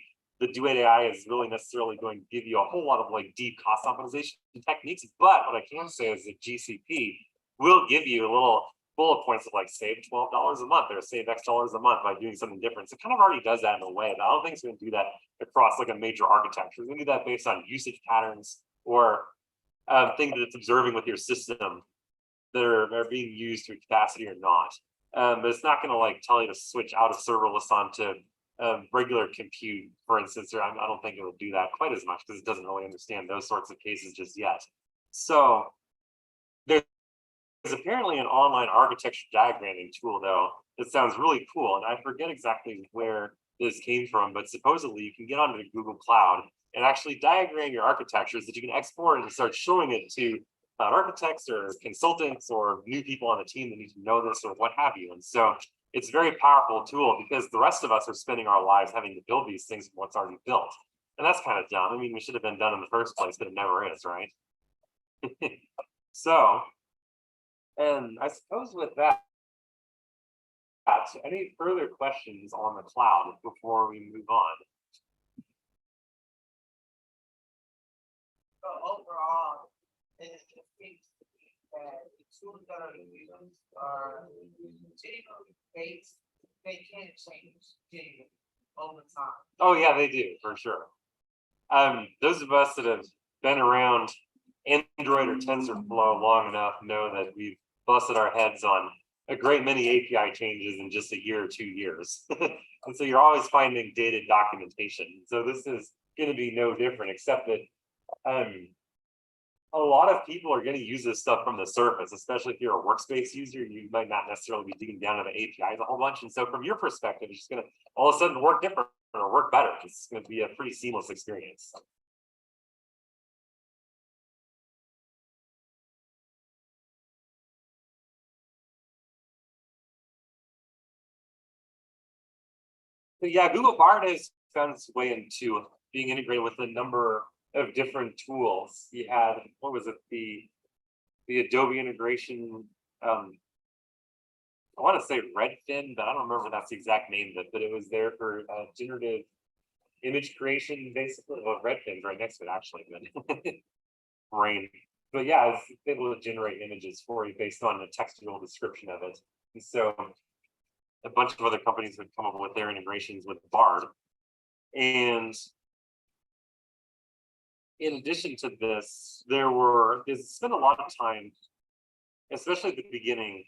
Duet AI is really necessarily going to give you a whole lot of like deep cost optimization techniques. But what I can say is that GCP will give you a little bullet points of like save $12 a month or save X dollars a month by doing something different. So it kind of already does that in a way, but I don't think it's going to do that across like a major architecture. It's going to do that based on usage patterns or things that it's observing with your system that are being used to capacity or not. But it's not going to like tell you to switch out of serverless onto regular compute, for instance, or I don't think it will do that quite as much because it doesn't really understand those sorts of cases just yet. So there's apparently an online architecture diagramming tool though that sounds really cool, and I forget exactly where this came from, but supposedly you can get onto the Google Cloud and actually diagram your architectures that you can export and start showing it to architects or consultants or new people on the team that need to know this or what have you. And so it's a very powerful tool because the rest of us are spending our lives having to build these things from what's already built. And that's kind of dumb. I mean, we should have been done in the first place, but it never is, right? So, and I suppose with that, any further questions on the cloud before we move on? So overall, it seems that the tools that are used are genuinely based, they can change genuinely over time. Oh yeah, they do for sure. Those of us that have been around Android or TensorFlow long enough know that we've busted our heads on a great many API changes in just a year or 2 years. And so you're always finding dated documentation. So this is going to be no different, except that a lot of people are going to use this stuff from the surface, especially if you're a workspace user. You might not necessarily be digging down into the APIs a whole bunch. And so from your perspective, it's just going to all of a sudden work different or work better. It's going to be a pretty seamless experience. But yeah, Google Bard has found its way into being integrated with a number of different tools. You had, what was it, the Adobe integration, I want to say Redfin, but I don't remember if that's the exact name of it, but it was there for generative image creation, basically. Well, Redfin's right next to it, actually, but brain. But yeah, it's able to generate images for you based on the textual description of it. And so a bunch of other companies would come up with their integrations with Bard. And in addition to this, there's spent a lot of time, especially at the beginning,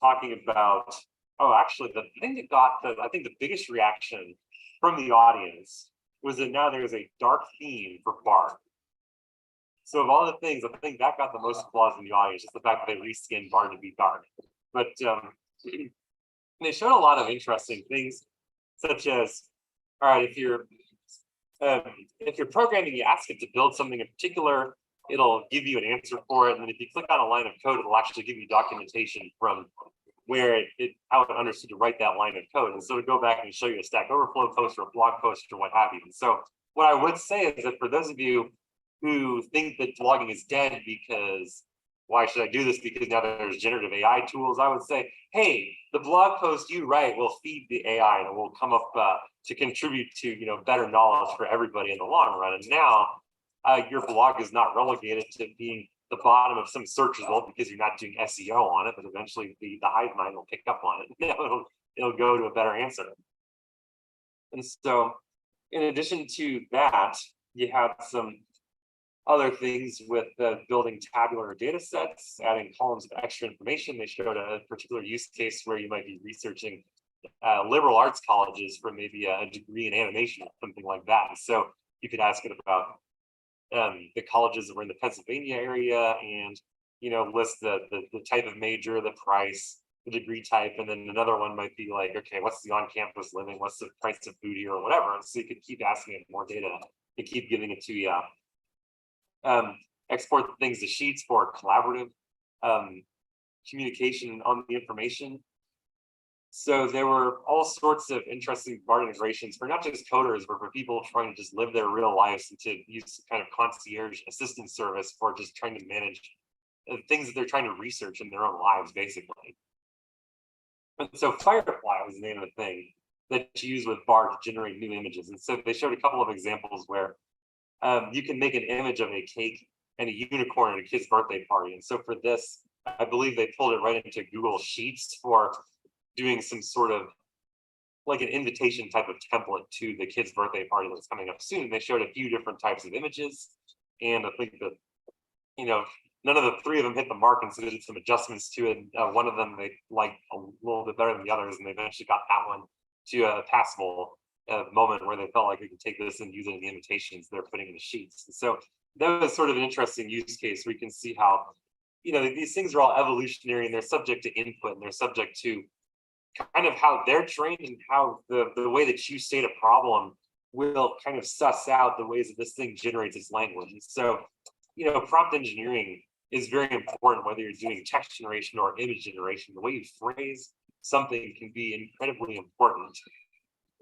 talking about, actually the thing that got I think the biggest reaction from the audience was that now there's a dark theme for Bard. So of all the things, I think that got the most applause in the audience, just the fact that they reskinned Bard to be dark. But they showed a lot of interesting things, such as, all right, if you're programming, you ask it to build something in particular, it'll give you an answer for it. And then if you click on a line of code, it'll actually give you documentation from where how it understood to write that line of code. And so to go back and show you a Stack Overflow post or a blog post or what have you. And so what I would say is that for those of you who think that blogging is dead because why should I do this? Because now there's generative AI tools. I would say, hey, the blog post you write will feed the AI and it will come up to contribute to better knowledge for everybody in the long run. And now your blog is not relegated to being the bottom of some search result because you're not doing SEO on it, but eventually the hive mind will pick up on it. It'll go to a better answer. And so, in addition to that, you have some other things with building tabular data sets, adding columns of extra information. They showed a particular use case where you might be researching liberal arts colleges for maybe a degree in animation or something like that. And so you could ask it about the colleges that were in the Pennsylvania area and list the type of major, the price, the degree type, and then another one might be like, okay, what's the on-campus living, what's the price of food here or whatever. And so you could keep asking it more data and keep giving it to you. Export things to Sheets for collaborative communication on the information. So there were all sorts of interesting Bard integrations for not just coders, but for people trying to just live their real lives and to use kind of concierge assistance service for just trying to manage things that they're trying to research in their own lives, basically. And so Firefly was the name of the thing that you use with Bard to generate new images. And so they showed a couple of examples where you can make an image of a cake and a unicorn at a kid's birthday party. And so for this, I believe they pulled it right into Google Sheets for doing some sort of like an invitation type of template to the kid's birthday party that's coming up soon. They showed a few different types of images. And I think that, none of the three of them hit the mark, and so they did some adjustments to it. One of them they liked a little bit better than the others, and they eventually got that one to a passable moment where they felt like they could take this and use it in the invitations they're putting in the Sheets. So that was sort of an interesting use case where you can see how, these things are all evolutionary and they're subject to input and they're subject to kind of how they're trained and how the way that you state a problem will kind of suss out the ways that this thing generates its language. And so, prompt engineering is very important, whether you're doing text generation or image generation. The way you phrase something can be incredibly important.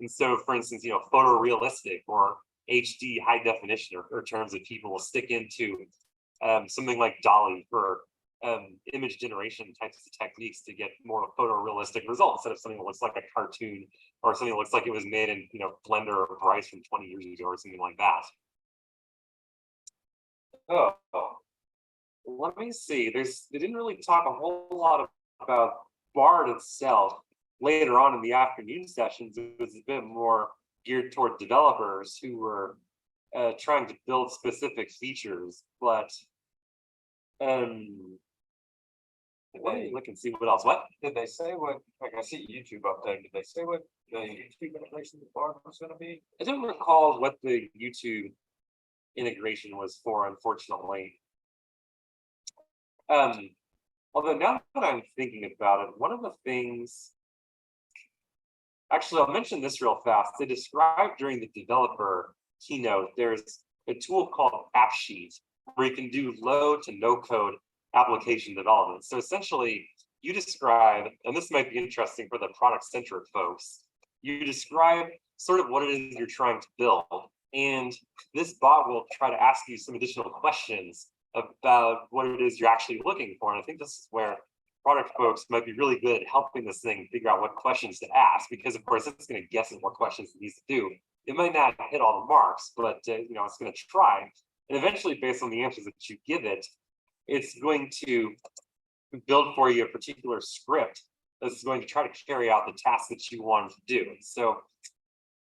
And so, for instance, photorealistic or HD high definition or terms that people will stick into something like DALL-E for image generation types of techniques to get more photorealistic results instead of something that looks like a cartoon or something that looks like it was made in Blender or Bryce from 20 years ago or something like that. Oh, let me see. They didn't really talk a whole lot about BARD itself. Later on in the afternoon sessions, it was a bit more geared toward developers who were trying to build specific features. But let me look and see what else. What did they say? What, like, I see YouTube update. Did they say what the YouTube integration with BARD was going to be? I don't recall what the YouTube integration was for, unfortunately. Although now that I'm thinking about it, one of the things, actually, I'll mention this real fast. They described during the developer keynote, there's a tool called AppSheet where you can do low to no code application development. So essentially, you describe, and this might be interesting for the product centric folks, you describe sort of what it is you're trying to build. And this bot will try to ask you some additional questions about what it is you're actually looking for. And I think this is where product folks might be really good at helping this thing figure out what questions to ask, because of course it's going to guess at what questions it needs to do. It might not hit all the marks, but it's going to try. And eventually, based on the answers that you give it, it's going to build for you a particular script that's going to try to carry out the task that you want to do. So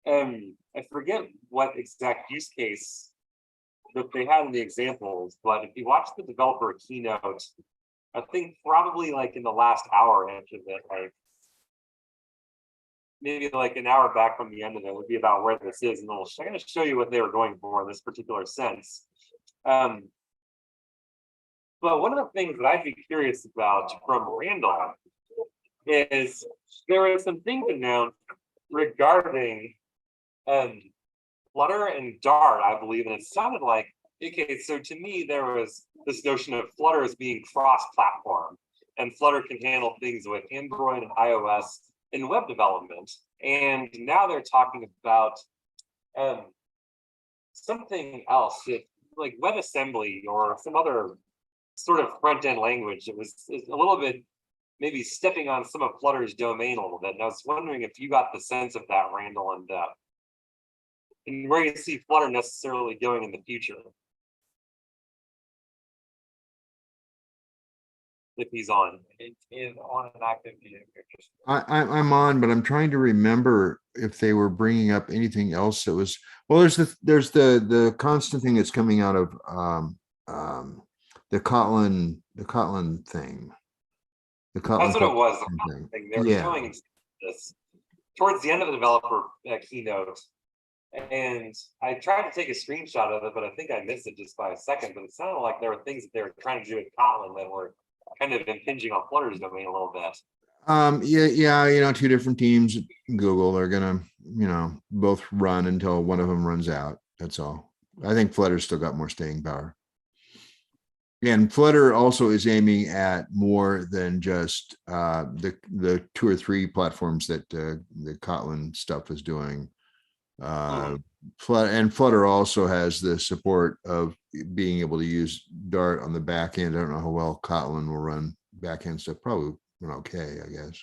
I forget what exact use case that they had in the examples, but if you watch the developer keynote, I think probably like in the last hour after that, like maybe like an hour back from the end of it would be about where this is, and I'm going to show you what they were going for in this particular sense. But one of the things that I'd be curious about from Randall is there were some things announced regarding Flutter and Dart, I believe, and it sounded like, okay, so to me, there was this notion of Flutter as being cross-platform, and Flutter can handle things with Android and iOS in web development. And now they're talking about something else, like WebAssembly or some other sort of front-end language. It was a little bit maybe stepping on some of Flutter's domain a little bit. And I was wondering if you got the sense of that, Randall, and where you see Flutter necessarily going in the future. If he's on. It is on an active view. I'm on, but I'm trying to remember if they were bringing up anything else that was, well, there's the constant thing that's coming out of the Kotlin thing. The Kotlin That's what it was. thing. They were showing this towards the end of the developer keynote. And I tried to take a screenshot of it, but I think I missed it just by a second. But it sounded like there were things that they were trying to do with Kotlin that were kind of impinging on Flutter's domain a little bit. Yeah, two different teams at Google. They're gonna, both run until one of them runs out. That's all. I think Flutter's still got more staying power. And Flutter also is aiming at more than just the 2 or 3 platforms that the Kotlin stuff is doing. Flutter also has the support of being able to use Dart on the back end. I don't know how well Kotlin will run back end stuff. Probably okay, I guess.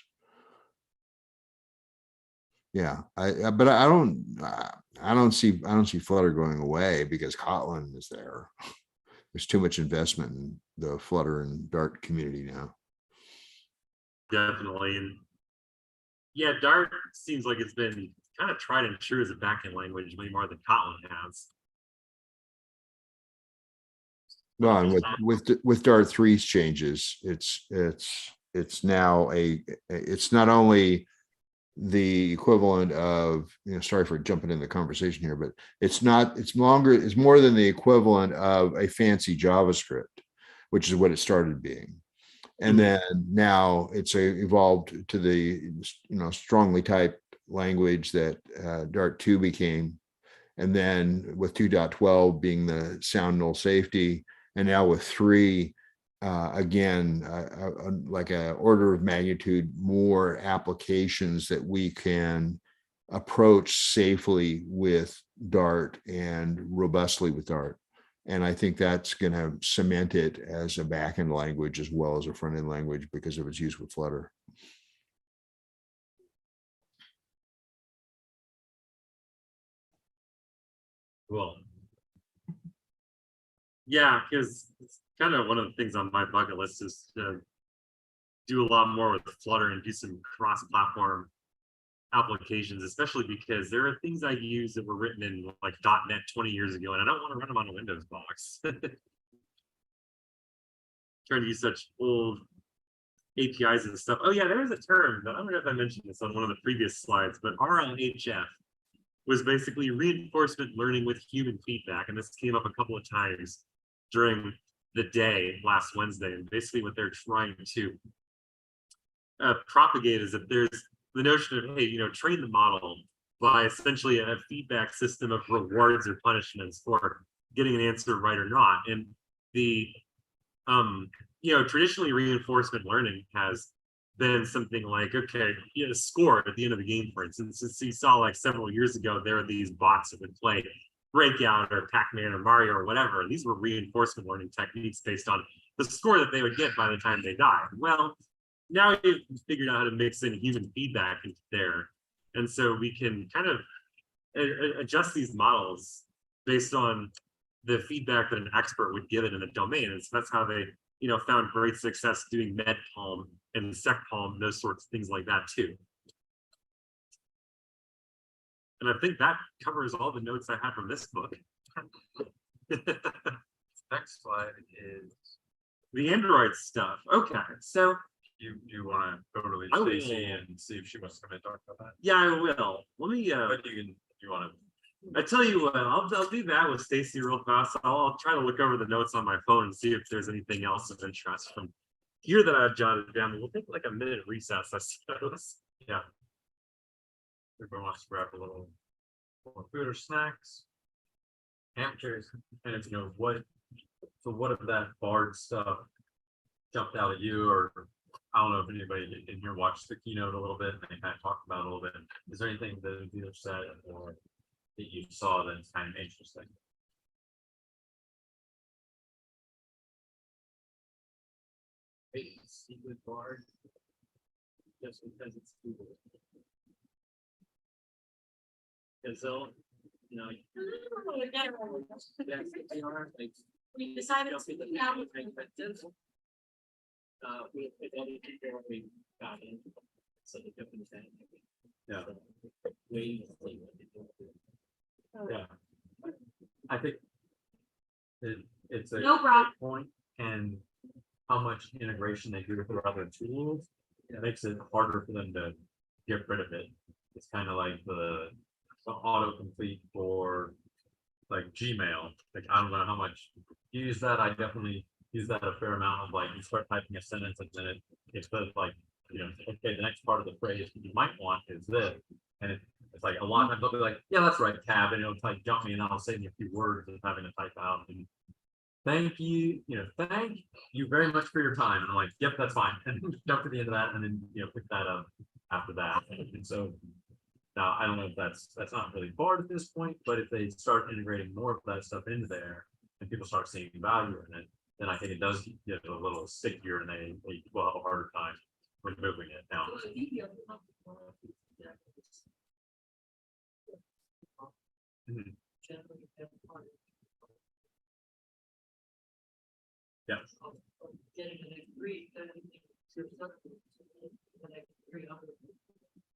Yeah, but I don't see Flutter going away because Kotlin is there. There's too much investment in the Flutter and Dart community now. Definitely. And yeah, Dart seems like it's been kind of tried and true as a backend language way more than Kotlin has. Well, and with Dart 3's changes, it's now it's not only the equivalent of, sorry for jumping in the conversation here, but it's more than the equivalent of a fancy JavaScript, which is what it started being. And then now it's evolved to the, strongly typed language that Dart 2 became. And then with 2.12 being the sound null safety, and now with 3 again, like a order of magnitude more applications that we can approach safely with Dart and robustly with Dart. And I think that's going to cement it as a backend language as well as a front end language because of its use with Flutter. Cool. Yeah, because it's kind of one of the things on my bucket list is to do a lot more with Flutter and do some cross-platform applications, especially because there are things I use that were written in like .NET 20 years ago, and I don't want to run them on a Windows box. Trying to use such old APIs and stuff. Oh yeah, there is a term, I don't know if I mentioned this on one of the previous slides, but RLHF was basically reinforcement learning with human feedback. And this came up a couple of times during the day last Wednesday. And basically what they're trying to propagate is that there's the notion of, hey, train the model by essentially a feedback system of rewards or punishments for getting an answer right or not. And the, traditionally reinforcement learning has been something like, okay, score at the end of the game, for instance. Since you saw like several years ago, there are these bots that would play Breakout or Pac-Man or Mario or whatever. These were reinforcement learning techniques based on the score that they would get by the time they died. Well, now we've figured out how to mix in human feedback into there. And so we can kind of adjust these models based on the feedback that an expert would give it in a domain. And so that's how they, found great success doing MedPalm and SecPalm, those sorts of things like that too. And I think that covers all the notes I had from this book. Next slide is The Android stuff. Okay, so you want to go to I will. Stacy and see if she wants to come in and talk about that. yeah, I will. Let me But you want to. I tell you what, I'll do that with Stacy real fast. I'll try to look over the notes on my phone and see if there's anything else of interest from here that I've jotted down. We'll take like a minute recess, I suppose. Yeah. Everyone wants to grab a little more food or snacks. I'm curious, kind of, what of that Bard stuff jumped out at you, or I don't know if anybody in here watched the keynote a little bit and they kind of talked about it a little bit. Is there anything that either said or that you saw that's kind of interesting? Secret Bard, just because it's Google. Because they'll, We decided to we got in. So the different thing. Yeah. Yeah. I think it's a No problem. great point, and how much integration they do with their other tools, it makes it harder for them to get rid of it. It's kind of like the autocomplete for like Gmail. Like, I don't know how much you use that. I definitely use that a fair amount. Of like, you start typing a sentence and then it says like, okay, the next part of the phrase you might want is this, and it's like a lot of times I'll be like, yeah, that's right, tab, and it'll like jump me, and I'll save me a few words of having to type out. And thank you, thank you very much for your time. And I'm like, yep, that's fine, and jump to the end of that, and then pick that up after that. And so now I don't know if that's not really Bard at this point, but if they start integrating more of that stuff into there, and people start seeing value in it, then I think it does get a little stickier, and they will have a harder time removing it now. Mhm. Yeah.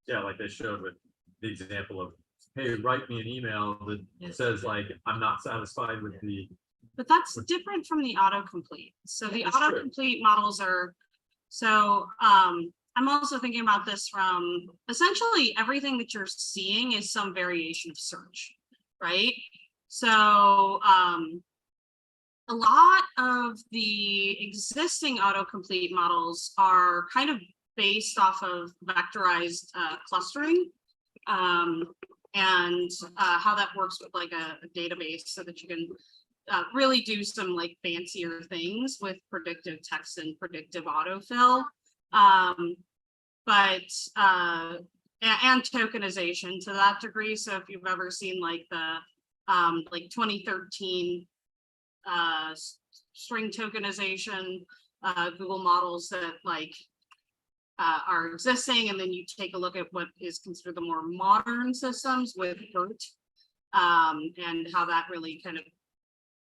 Yeah, like they showed with the example of, hey, write me an email that says like, I'm not satisfied with the. But that's different from the autocomplete. So the That's true. autocomplete models are, I'm also thinking about this from essentially everything that you're seeing is some variation of search, right? So a lot of the existing autocomplete models are kind of based off of vectorized clustering, and how that works with like a database, so that you can really do some like fancier things with predictive text and predictive autofill. But and tokenization to that degree. So if you've ever seen like the like 2013 string tokenization Google models that like are existing, and then you take a look at what is considered the more modern systems with BERT, and how that really kind of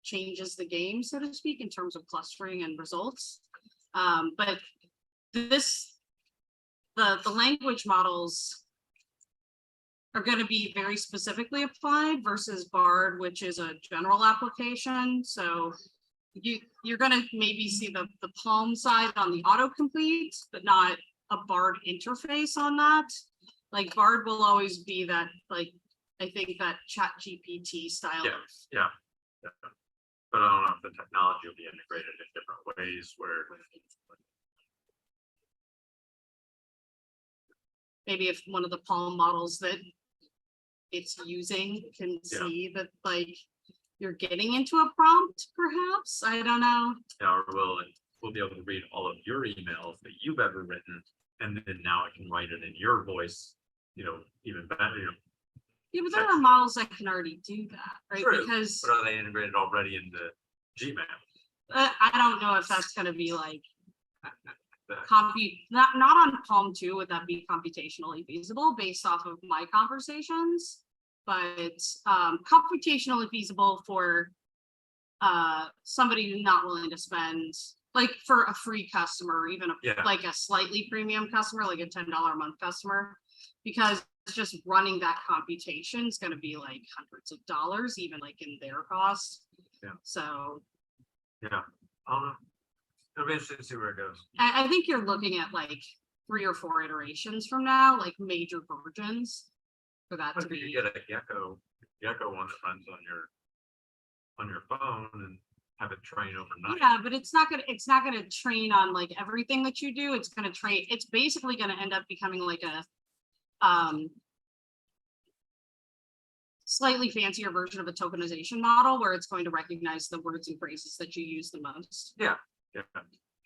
changes the game, so to speak, in terms of clustering and results. But this, the language models are going to be very specifically applied versus BARD, which is a general application. So you're going to maybe see the Palm side on the autocomplete, but not a BARD interface on that. Like BARD will always be that, like, I think that ChatGPT style. Yeah. But I don't know if the technology will be integrated in different ways where. Maybe if one of the Palm models that it's using can see that like you're getting into a prompt, perhaps, I don't know. Yeah, or we'll be able to read all of your emails that you've ever written, and then now it can write it in your voice, even better, Yeah, but there are models that can already do that, right? True, Because but are they integrated already into Gmail? I don't know if that's going to be like not on Palm 2 would that be computationally feasible based off of my conversations, but computationally feasible for somebody who's not willing to spend, like for a free customer, or even like a slightly premium customer, like a $10 a month customer, because just running that computation is going to be like hundreds of dollars, even like in their cost. Yeah. So Yeah, I don't know. It'll be interesting to see where it goes. I think you're looking at like 3 or 4 iterations from now, like major versions for that to But be. you get a Gecko one that runs on your phone and have it train overnight. Yeah, but it's not gonna train on like everything that you do. It's gonna train. It's basically gonna end up becoming like a slightly fancier version of a tokenization model where it's going to recognize the words and phrases that you use the most. Yeah.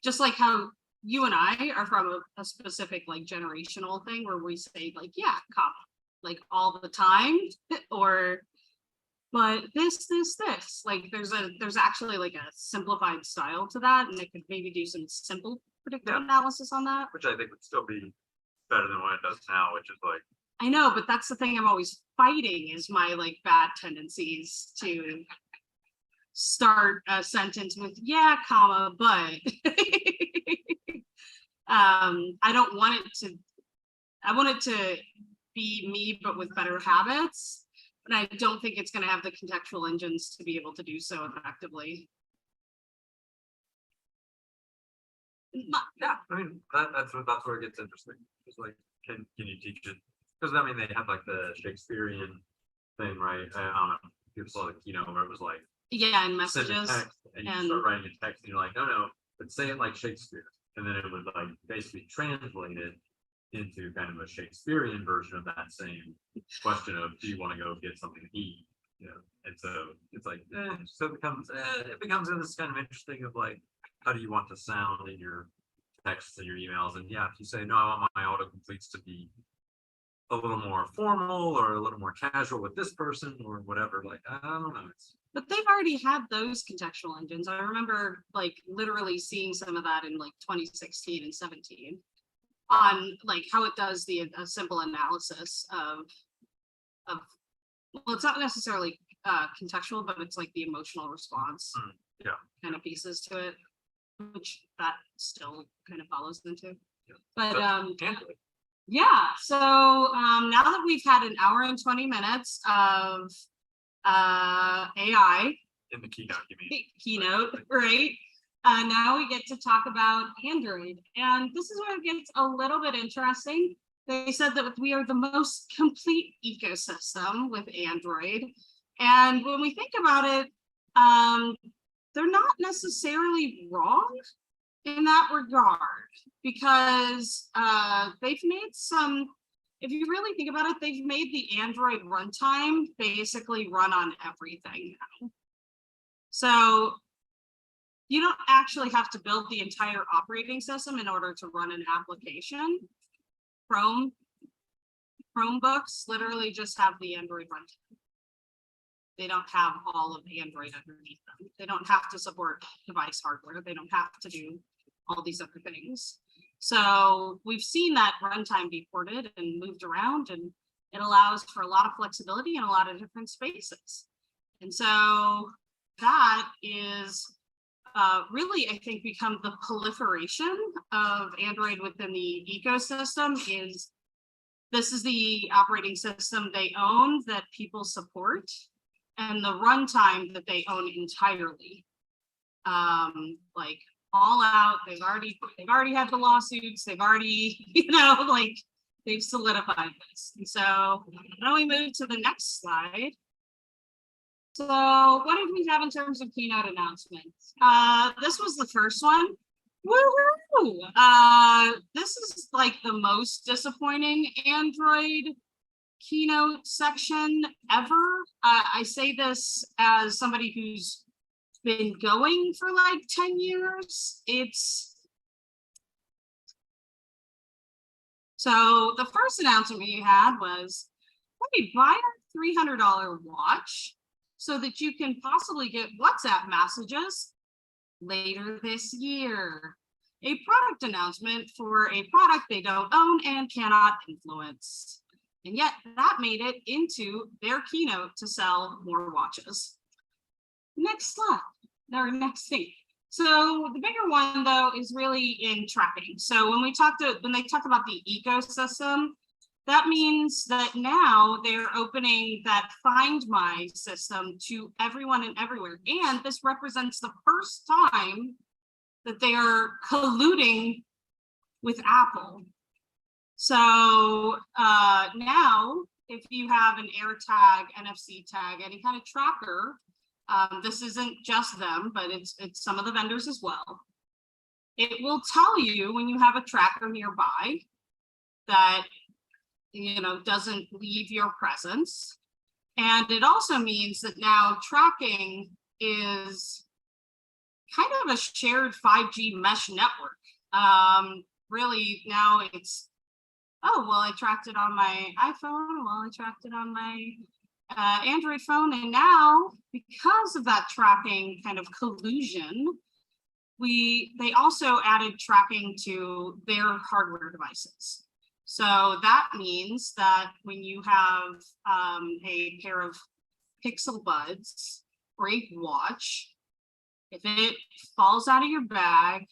Just like how you and I are from a specific like generational thing where we say like, yeah, comma, like all the time, or but this, like there's actually like a simplified style to that, and it could maybe do some simple predictive analysis on that. Which I think would still be better than what it does now, which is like. I know, but that's the thing I'm always fighting is my like bad tendencies to start a sentence with yeah, comma, but I don't want it to, I want it to be me, but with better habits. And I don't think it's going to have the contextual engines to be able to do so effectively. Yeah, I mean, that's where it gets interesting. It's like, can you teach it? Because I mean, they had like the Shakespearean thing, right? I don't know. People saw the keynote where it was like, yeah, and send a messages. text, and you start writing a text, and you're like, no, but say it like Shakespeare, and then it would like basically translate it into kind of a Shakespearean version of that same question of, do you want to go get something to eat? And so it's like, so it becomes this kind of interesting of like, how do you want to sound in your texts and your emails? And yeah, if you say, no, I want my autocompletes to be a little more formal or a little more casual with this person or whatever, like, I don't know. But they've already had those contextual engines. I remember like literally seeing some of that in like 2016 and 17 on like how it does a simple analysis of well, it's not necessarily contextual, but it's like the emotional response kind of pieces to it, which that still kind of follows into. But yeah, so now that we've had an hour and 20 minutes of AI in the keynote, you mean? Keynote, right? Now we get to talk about Android, and this is where it gets a little bit interesting. They said that we are the most complete ecosystem with Android, and when we think about it, they're not necessarily wrong in that regard, because they've made some, if you really think about it, they've made the Android runtime basically run on everything now. So you don't actually have to build the entire operating system in order to run an application. Chromebooks literally just have the Android runtime. They don't have all of Android underneath them. They don't have to support device hardware. They don't have to do all these other things. So we've seen that runtime be ported and moved around, and it allows for a lot of flexibility in a lot of different spaces. And so that is really, I think, become the proliferation of Android within the ecosystem. This is the operating system they own that people support, and the runtime that they own entirely. Like all out, they've already had the lawsuits, they've already, like they've solidified this. And so now we move to the next slide. So what did we have in terms of keynote announcements? This was the first one. Woohoo! This is like the most disappointing Android keynote section ever. I say this as somebody who's been going for like 10 years. So the first announcement we had was, hey, buy our $300 watch so that you can possibly get WhatsApp messages later this year. A product announcement for a product they don't own and cannot influence. And yet that made it into their keynote to sell more watches. Next slide, or next thing. So the bigger one though is really in tracking. So when they talked about the ecosystem, that means that now they're opening that Find My system to everyone and everywhere. And this represents the first time that they are colluding with Apple. So now, if you have an AirTag, NFC tag, any kind of tracker, this isn't just them, but it's some of the vendors as well. It will tell you when you have a tracker nearby that doesn't leave your presence. And it also means that now tracking is kind of a shared 5G mesh network. Really now it's, oh, well, I tracked it on my iPhone, well, I tracked it on my Android phone. And now, because of that tracking kind of collusion, they also added tracking to their hardware devices. So that means that when you have a pair of Pixel Buds or a watch, if it falls out of your bag,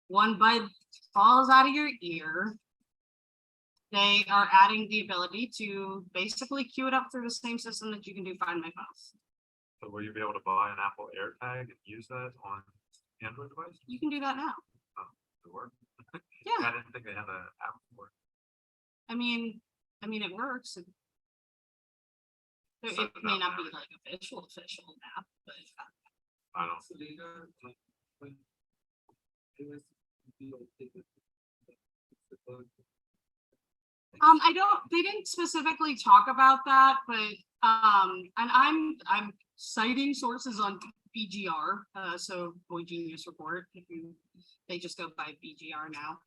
one bud falls out of your ear, they are adding the ability to basically queue it up through the same system that you can do Find My Phone. So will you be able to buy an Apple AirTag and use that on Android device? You can do that now. Oh, it work? Yeah. I didn't think they had an app for it. I mean, it works. It may not be like official app, but I don't. they didn't specifically talk about that, but and I'm citing sources on BGR, so Boy Genius Report, they just go by BGR now.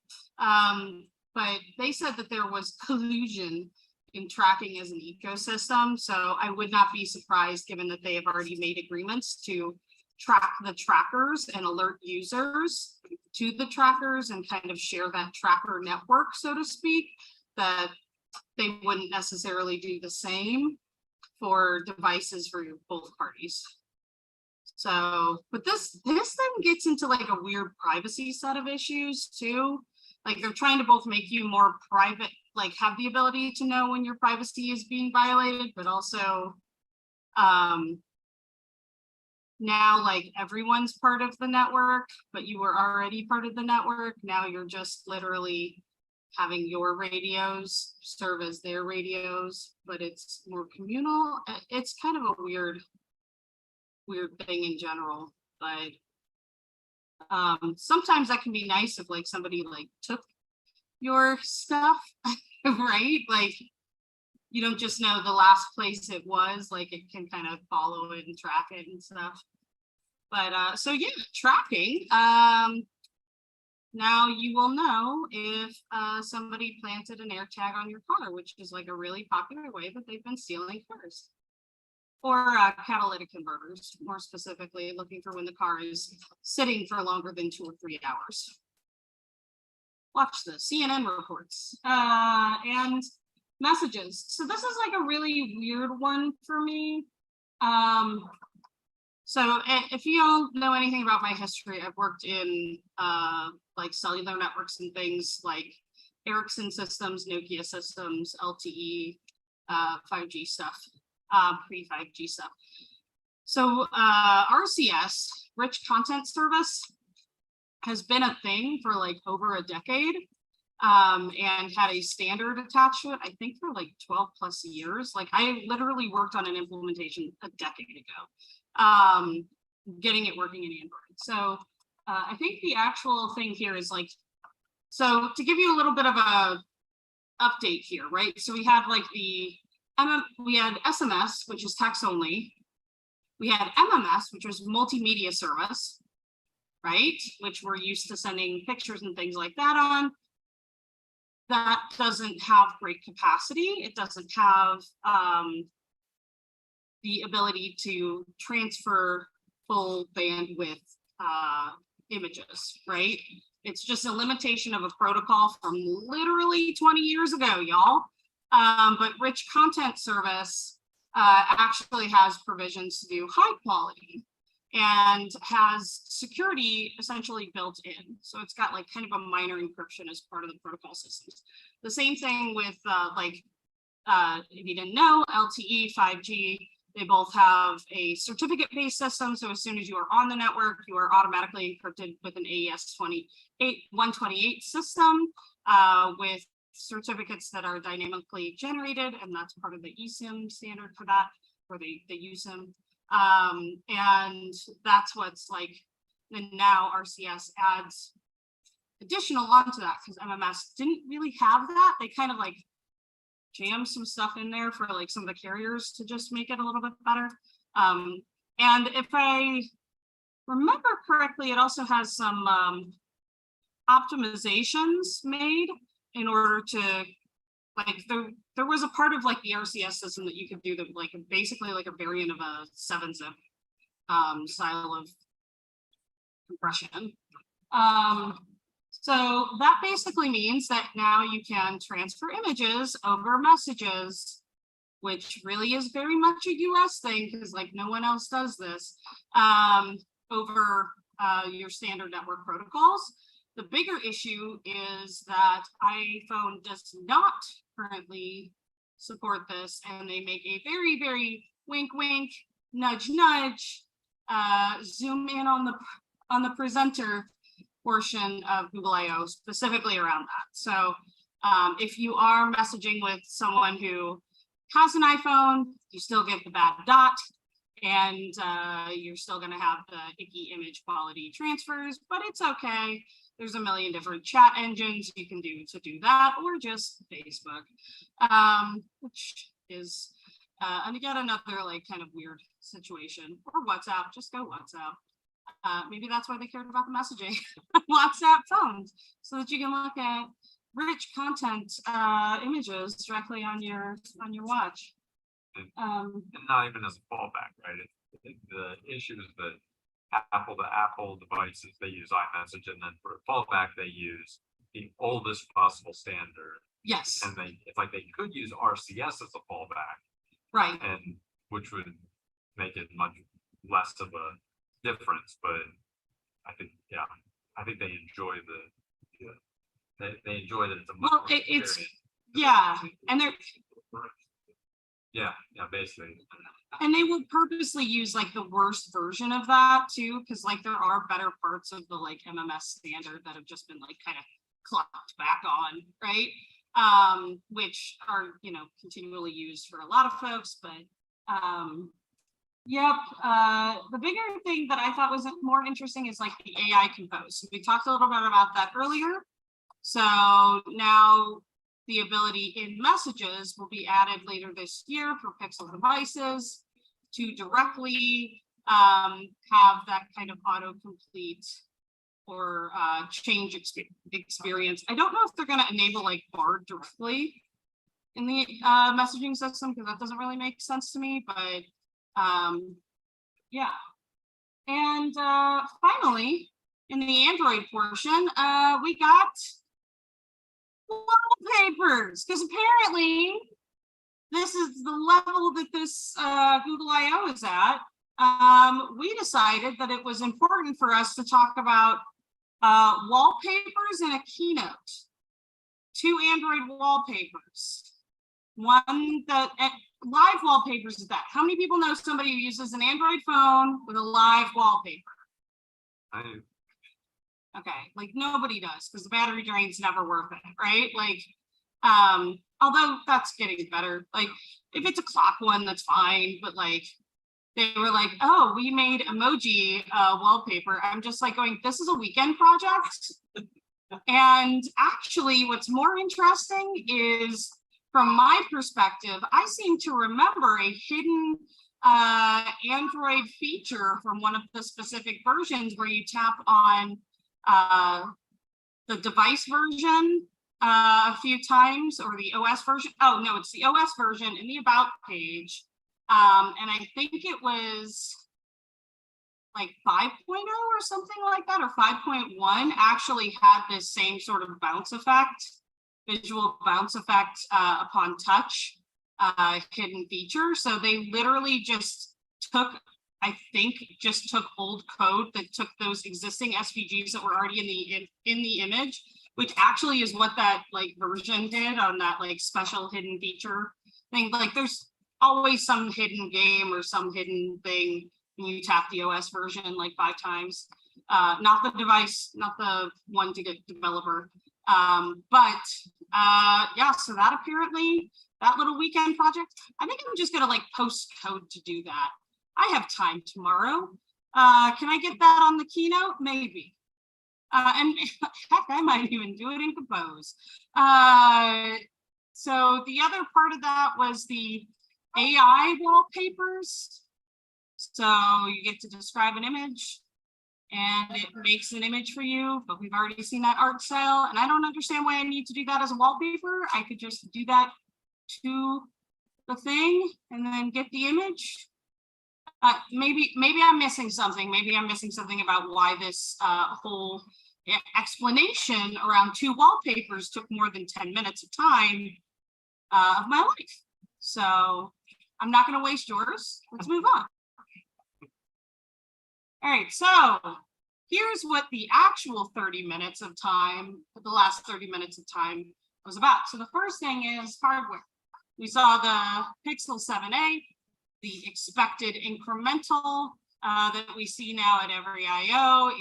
But they said that there was collusion in tracking as an ecosystem. So I would not be surprised, given that they have already made agreements to track the trackers and alert users to the trackers and kind of share that tracker network, so to speak, that they wouldn't necessarily do the same for devices for both parties. So, but this then gets into like a weird privacy set of issues too. Like they're trying to both make you more private, like have the ability to know when your privacy is being violated, but also now like everyone's part of the network, but you were already part of the network. Now you're just literally having your radios serve as their radios, but it's more communal. It's kind of a weird thing in general, but sometimes that can be nice if like somebody like took your stuff, right? Like you don't just know the last place it was, like it can kind of follow it and track it and stuff. But so yeah, tracking. Now you will know if somebody planted an AirTag on your car, which is like a really popular way that they've been stealing cars. Or catalytic converters, more specifically, looking for when the car is sitting for longer than 2 or 3 hours. Watch the CNN reports and messages. So this is like a really weird one for me. So if you don't know anything about my history, I've worked in like cellular networks and things like Ericsson systems, Nokia systems, LTE, 5G stuff, pre-5G stuff. So RCS, Rich Content Service, has been a thing for like over a decade and had a standard attached to it, I think for like 12 plus years. Like I literally worked on an implementation a decade ago, getting it working in Android. So I think the actual thing here is like, so to give you a little bit of a update here, right? So we had like we had SMS, which is text only. We had MMS, which was multimedia service, right? Which we're used to sending pictures and things like that on. That doesn't have great capacity. It doesn't have the ability to transfer full bandwidth images, right? It's just a limitation of a protocol from literally 20 years ago, y'all. But Rich Content Service actually has provisions to do high quality and has security essentially built in. So it's got like kind of a minor encryption as part of the protocol systems. The same thing with if you didn't know, LTE, 5G, they both have a certificate-based system. So as soon as you are on the network, you are automatically encrypted with an AES 128 system with certificates that are dynamically generated, and that's part of the eSIM standard for that, or the USIM. And that's what's like, and now RCS adds additional onto that because MMS didn't really have that. They kind of like jam some stuff in there for like some of the carriers to just make it a little bit better. And if I remember correctly, it also has some optimizations made in order to like, there was a part of like the RCS system that you could do that like basically like a variant of a 7-zip style of compression. So that basically means that now you can transfer images over messages, which really is very much a US thing because like no one else does this, over your standard network protocols. The bigger issue is that iPhone does not currently support this, and they make a very, very wink, wink, nudge, nudge, zoom in on the presenter portion of Google I/O specifically around that. So if you are messaging with someone who has an iPhone, you still get the bad dot, and you're still going to have the icky image quality transfers, but it's okay. There's a million different chat engines you can do to do that, or just Facebook, which is again another like kind of weird situation. Or WhatsApp, just go WhatsApp. Maybe that's why they cared about the messaging WhatsApp phones, so that you can look at rich content images directly on your watch. And not even as a fallback, right? The issue is that Apple devices, they use iMessage, and then for a fallback, they use the oldest possible standard. Yes. And it's like they could use RCS as a fallback. Right. And which would make it much less of a difference, but I think they enjoy they enjoy that it's a much well, more it's experience. yeah, and they're yeah, basically. and they will purposely use like the worst version of that too, because like there are better parts of the like MMS standard that have just been like kind of clapped back on, right? Which are, you know, continually used for a lot of folks, but yep. The bigger thing that I thought was more interesting is like the AI Compose. So we talked a little bit about that earlier. So now the ability in messages will be added later this year for Pixel devices to directly have that kind of autocomplete or change experience. I don't know if they're going to enable like Bard directly in the messaging system, because that doesn't really make sense to me, but yeah. And finally, in the Android portion, we got wallpapers, because apparently this is the level that this Google I/O is at. We decided that it was important for us to talk about wallpapers in a keynote. 2 Android wallpapers. One that live wallpapers is that. How many people know somebody who uses an Android phone with a live wallpaper? Okay, like nobody does, because the battery drain's never worth it, right? Like, although that's getting better. Like, if it's a clock one, that's fine, but like, they were like, oh, we made emoji wallpaper. I'm just like going, this is a weekend project. And actually, what's more interesting is, from my perspective, I seem to remember a hidden Android feature from one of the specific versions where you tap on the device version a few times, or the OS version. Oh, no, it's the OS version in the About page. And I think it was like 5.0 or something like that, or 5.1 actually had this same sort of bounce effect, visual bounce effect upon touch hidden feature. So they literally just took, I think, just took old code that took those existing SVGs that were already in the image, which actually is what that like version did on that like special hidden feature thing. Like there's always some hidden game or some hidden thing when you tap the OS version like 5 times. Not the device, not the one to get developer. But yeah, so that apparently, that little weekend project, I think I'm just gonna like post code to do that. I have time tomorrow. Can I get that on the keynote? Maybe. And heck, I might even do it in Compose. So the other part of that was the AI wallpapers. So you get to describe an image and it makes an image for you, but we've already seen that art style, and I don't understand why I need to do that as a wallpaper. I could just do that to the thing and then get the image. Maybe I'm missing something. Maybe I'm missing something about why this whole explanation around 2 wallpapers took more than 10 minutes of time of my life. So I'm not going to waste yours. Let's move on. All right, so here's what the actual 30 minutes of time, the last 30 minutes of time was about. So the first thing is hardware. We saw the Pixel 7a, the expected incremental that we see now at every I/O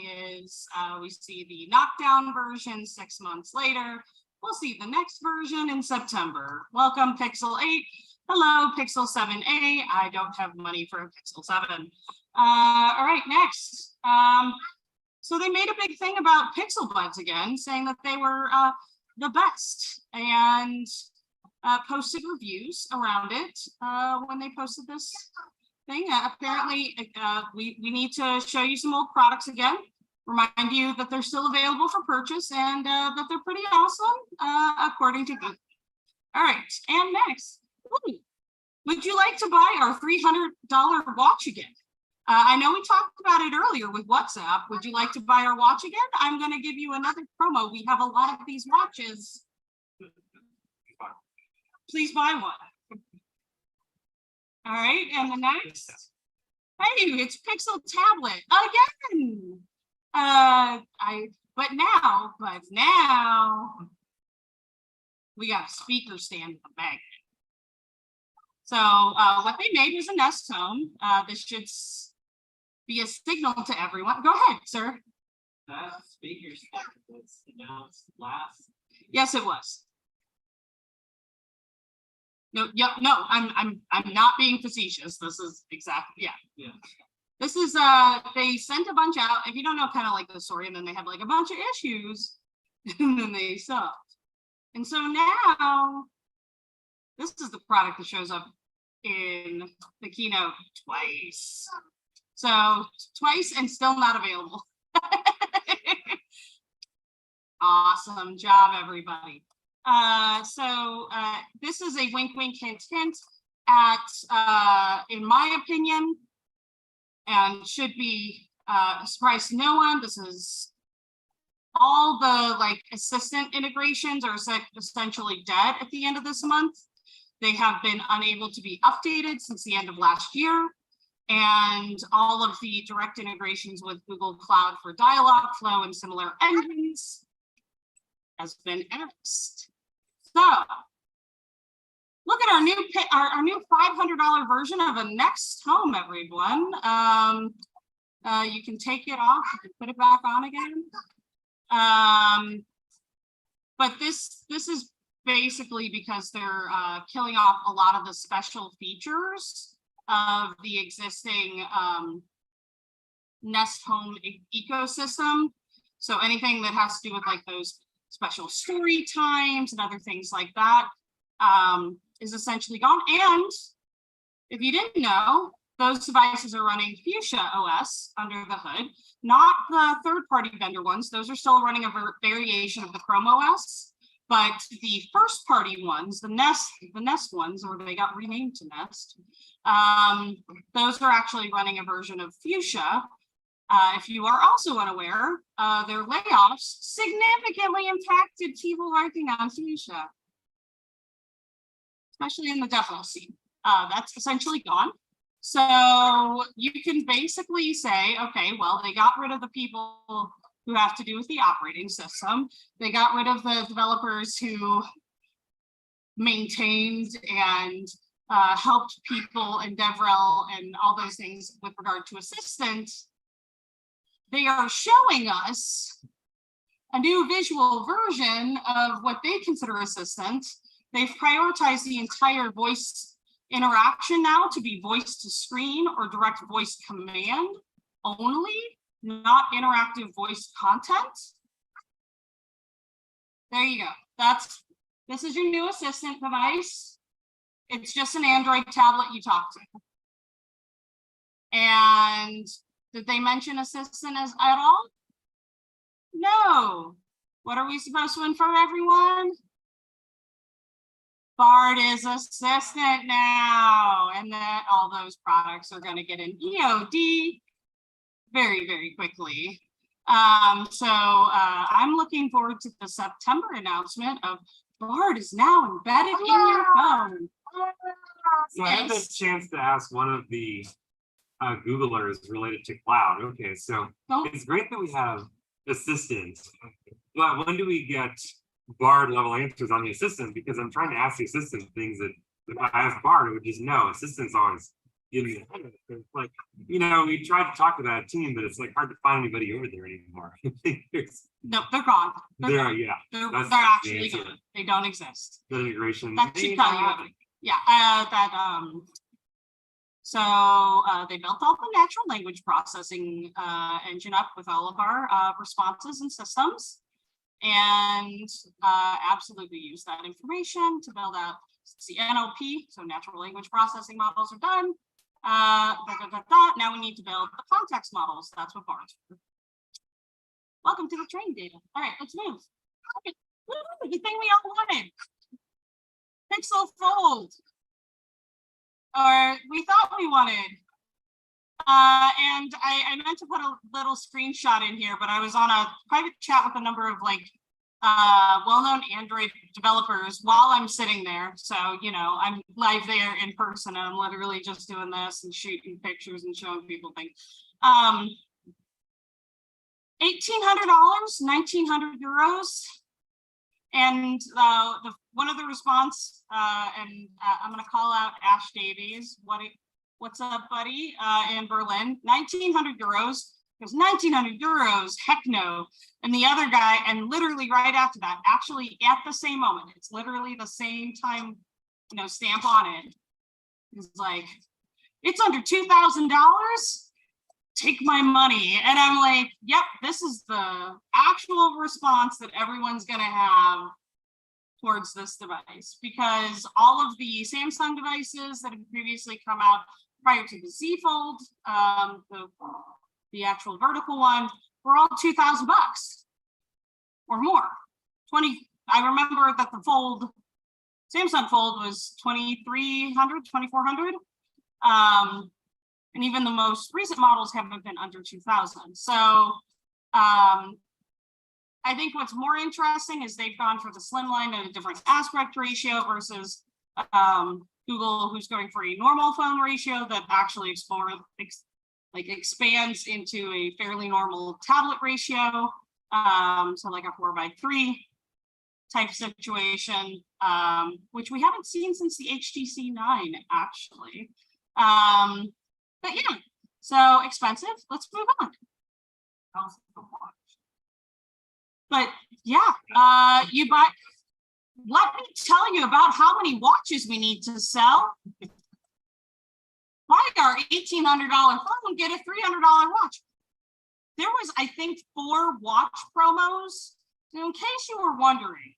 is we see the knockdown version 6 months later. We'll see the next version in September. Welcome, Pixel 8. Hello, Pixel 7a. I don't have money for a Pixel 7. All right, next. So they made a big thing about Pixel Buds again, saying that they were the best, and posted reviews around it when they posted this thing. Apparently, we need to show you some old products again, remind you that they're still available for purchase and that they're pretty awesome, according to Google. All right, and next, would you like to buy our $300 watch again? I know we talked about it earlier with WhatsApp. Would you like to buy our watch again? I'm going to give you another promo. We have a lot of these watches. Please buy one. All right, and the next. Hey, it's Pixel Tablet again. But now we got a speaker stand with a magnet. So what they made was a Nest Home. This should be a signal to everyone. Go ahead, sir. That speaker was announced last. Yes, it was. No, yep, no, I'm not being facetious. This is exactly, yeah. This is they sent a bunch out. If you don't know kind of like the story, and then they have like a bunch of issues, and then they stopped. And so now this is the product that shows up in the keynote twice. So twice and still not available. Awesome job, everybody. This is a wink, wink, hint, hint at, in my opinion, and should be a surprise to no one. This is all the like assistant integrations are essentially dead at the end of this month. They have been unable to be updated since the end of last year. And all of the direct integrations with Google Cloud for Dialogflow and similar engines has been axed. So look at our new $500 version of a Next Home, everyone. You can take it off, you can put it back on again. But this is basically because they're killing off a lot of the special features of the existing Nest Home ecosystem. So anything that has to do with like those special story times and other things like that is essentially gone. And if you didn't know, those devices are running Fuchsia OS under the hood, not the third-party vendor ones. Those are still running a variation of the Chrome OS, but the first-party ones, the Nest ones, or they got renamed to Nest, those are actually running a version of Fuchsia. If you are also unaware, their layoffs significantly impacted people working on Fuchsia, especially in the DevRel scene. That's essentially gone. So you can basically say, okay, well, they got rid of the people who have to do with the operating system. They got rid of the developers who maintained and helped people in DevRel and all those things with regard to Assistant. They are showing us a new visual version of what they consider Assistant. They've prioritized the entire voice interaction now to be voice to screen or direct voice command only, not interactive voice content. There you go. This is your new Assistant device. It's just an Android tablet you talk to. And did they mention Assistant at all? No. What are we supposed to infer, everyone? Bard is Assistant now, and that all those products are going to get an EOD very, very quickly. I'm looking forward to the September announcement of Bard is now embedded in your phone. So I had the chance to ask one of the Googlers related to cloud. Okay, so it's great that we have Assistant, but when do we get Bard level answers on the Assistant? Because I'm trying to ask the Assistant things that if I ask Bard, it would just know. Assistant's always giving me a head. It's like, you know, we tried to talk to that team, but it's like hard to find anybody over there anymore. No, they're gone. They're Actually gone. They don't exist. The integration. That should tell you everything. Yeah, they built all the natural language processing engine up with all of our responses and systems, and absolutely use that information to build out the NLP. So natural language processing models are done. Now we need to build the context models. That's what Bard's for. Welcome to the train data. All right, let's move. Okay. Woo, the thing we all wanted. Pixel Fold. Or we thought we wanted. And I meant to put a little screenshot in here, but I was on a private chat with a number of like well-known Android developers while I'm sitting there. So, you know, I'm live there in person and I'm literally just doing this and shooting pictures and showing people things. $1,800, 1,900 euros. And one of the response, and I'm going to call out Ash Davies. What's up, buddy? In Berlin, 1,900 euros. Because 1,900 euros, heck no. And the other guy, and literally right after that, actually at the same moment, it's literally the same time, you know, stamp on it. It's like, it's under $2,000. Take my money. And I'm like, yep, this is the actual response that everyone's going to have towards this device, because all of the Samsung devices that have previously come out prior to the Z Fold, the actual vertical one, were all $2,000 or more. 20. I remember that the Fold, Samsung Fold, was 2,300, 2,400. And even the most recent models haven't been under 2,000. So I think what's more interesting is they've gone for the slimline and a different aspect ratio versus Google, who's going for a normal phone ratio that actually expands into a fairly normal tablet ratio. So like a 4:3 type situation, which we haven't seen since the HTC 9, actually. But yeah, so expensive. Let's move on. But yeah, you buy. Let me tell you about how many watches we need to sell. Buy our $1,800 phone, get a $300 watch. There was, I think, 4 watch promos. So in case you were wondering,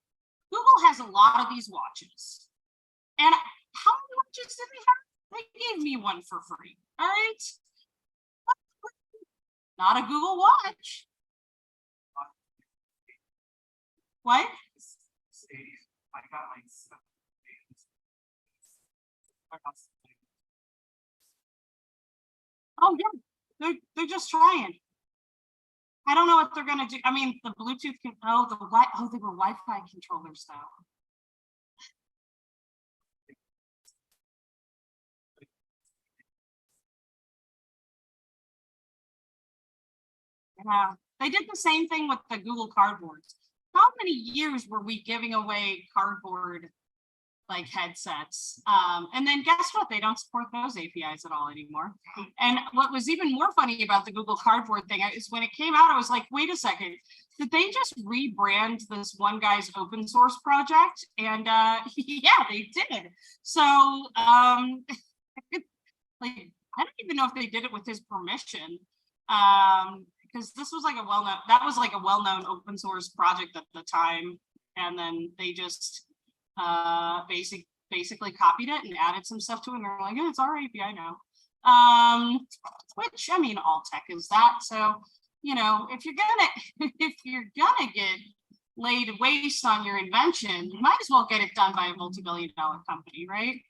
Google has a lot of these watches. And how many watches did they have? They gave me one for free. All right. Not a Google watch. What? I got like Oh yeah, they're just trying. I don't know what they're gonna do. I mean, the Bluetooth can. Oh, they were Wi-Fi controllers though. Yeah, they did the same thing with the Google Cardboards. How many years were we giving away cardboard like headsets? And then guess what? They don't support those APIs at all anymore. And what was even more funny about the Google Cardboard thing is when it came out, I was like, wait a second, did they just rebrand this one guy's open source project? And yeah, they did. So like, I don't even know if they did it with his permission. Because this was like a well-known open source project at the time, and then they just basically copied it and added some stuff to it, and they're like, it's our API now. Which, I mean, all tech is that. So, you know, if you're gonna get laid waste on your invention, you might as well get it done by a multi-billion-dollar company, right?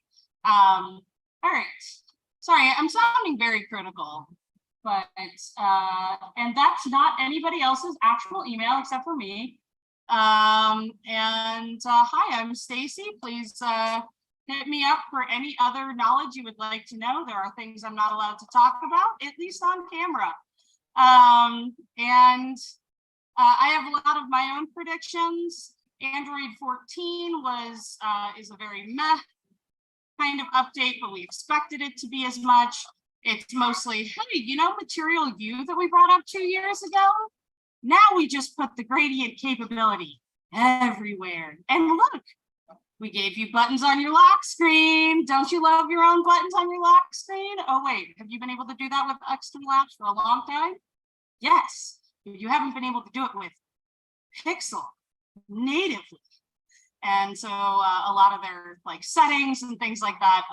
All right. Sorry, I'm sounding very critical. But and that's not anybody else's actual email except for me. Hi, I'm Stacy. Please hit me up for any other knowledge you would like to know. There are things I'm not allowed to talk about, at least on camera. I have a lot of my own predictions. Android 14 is a very meh kind of update, but we expected it to be as much. It's mostly, hey, you know, Material U that we brought up 2 years ago? Now we just put the gradient capability everywhere. And look, we gave you buttons on your lock screen. Don't you love your own buttons on your lock screen? Oh, wait, have you been able to do that with external apps for a long time? Yes, but you haven't been able to do it with Pixel natively. And so a lot of their like settings and things like that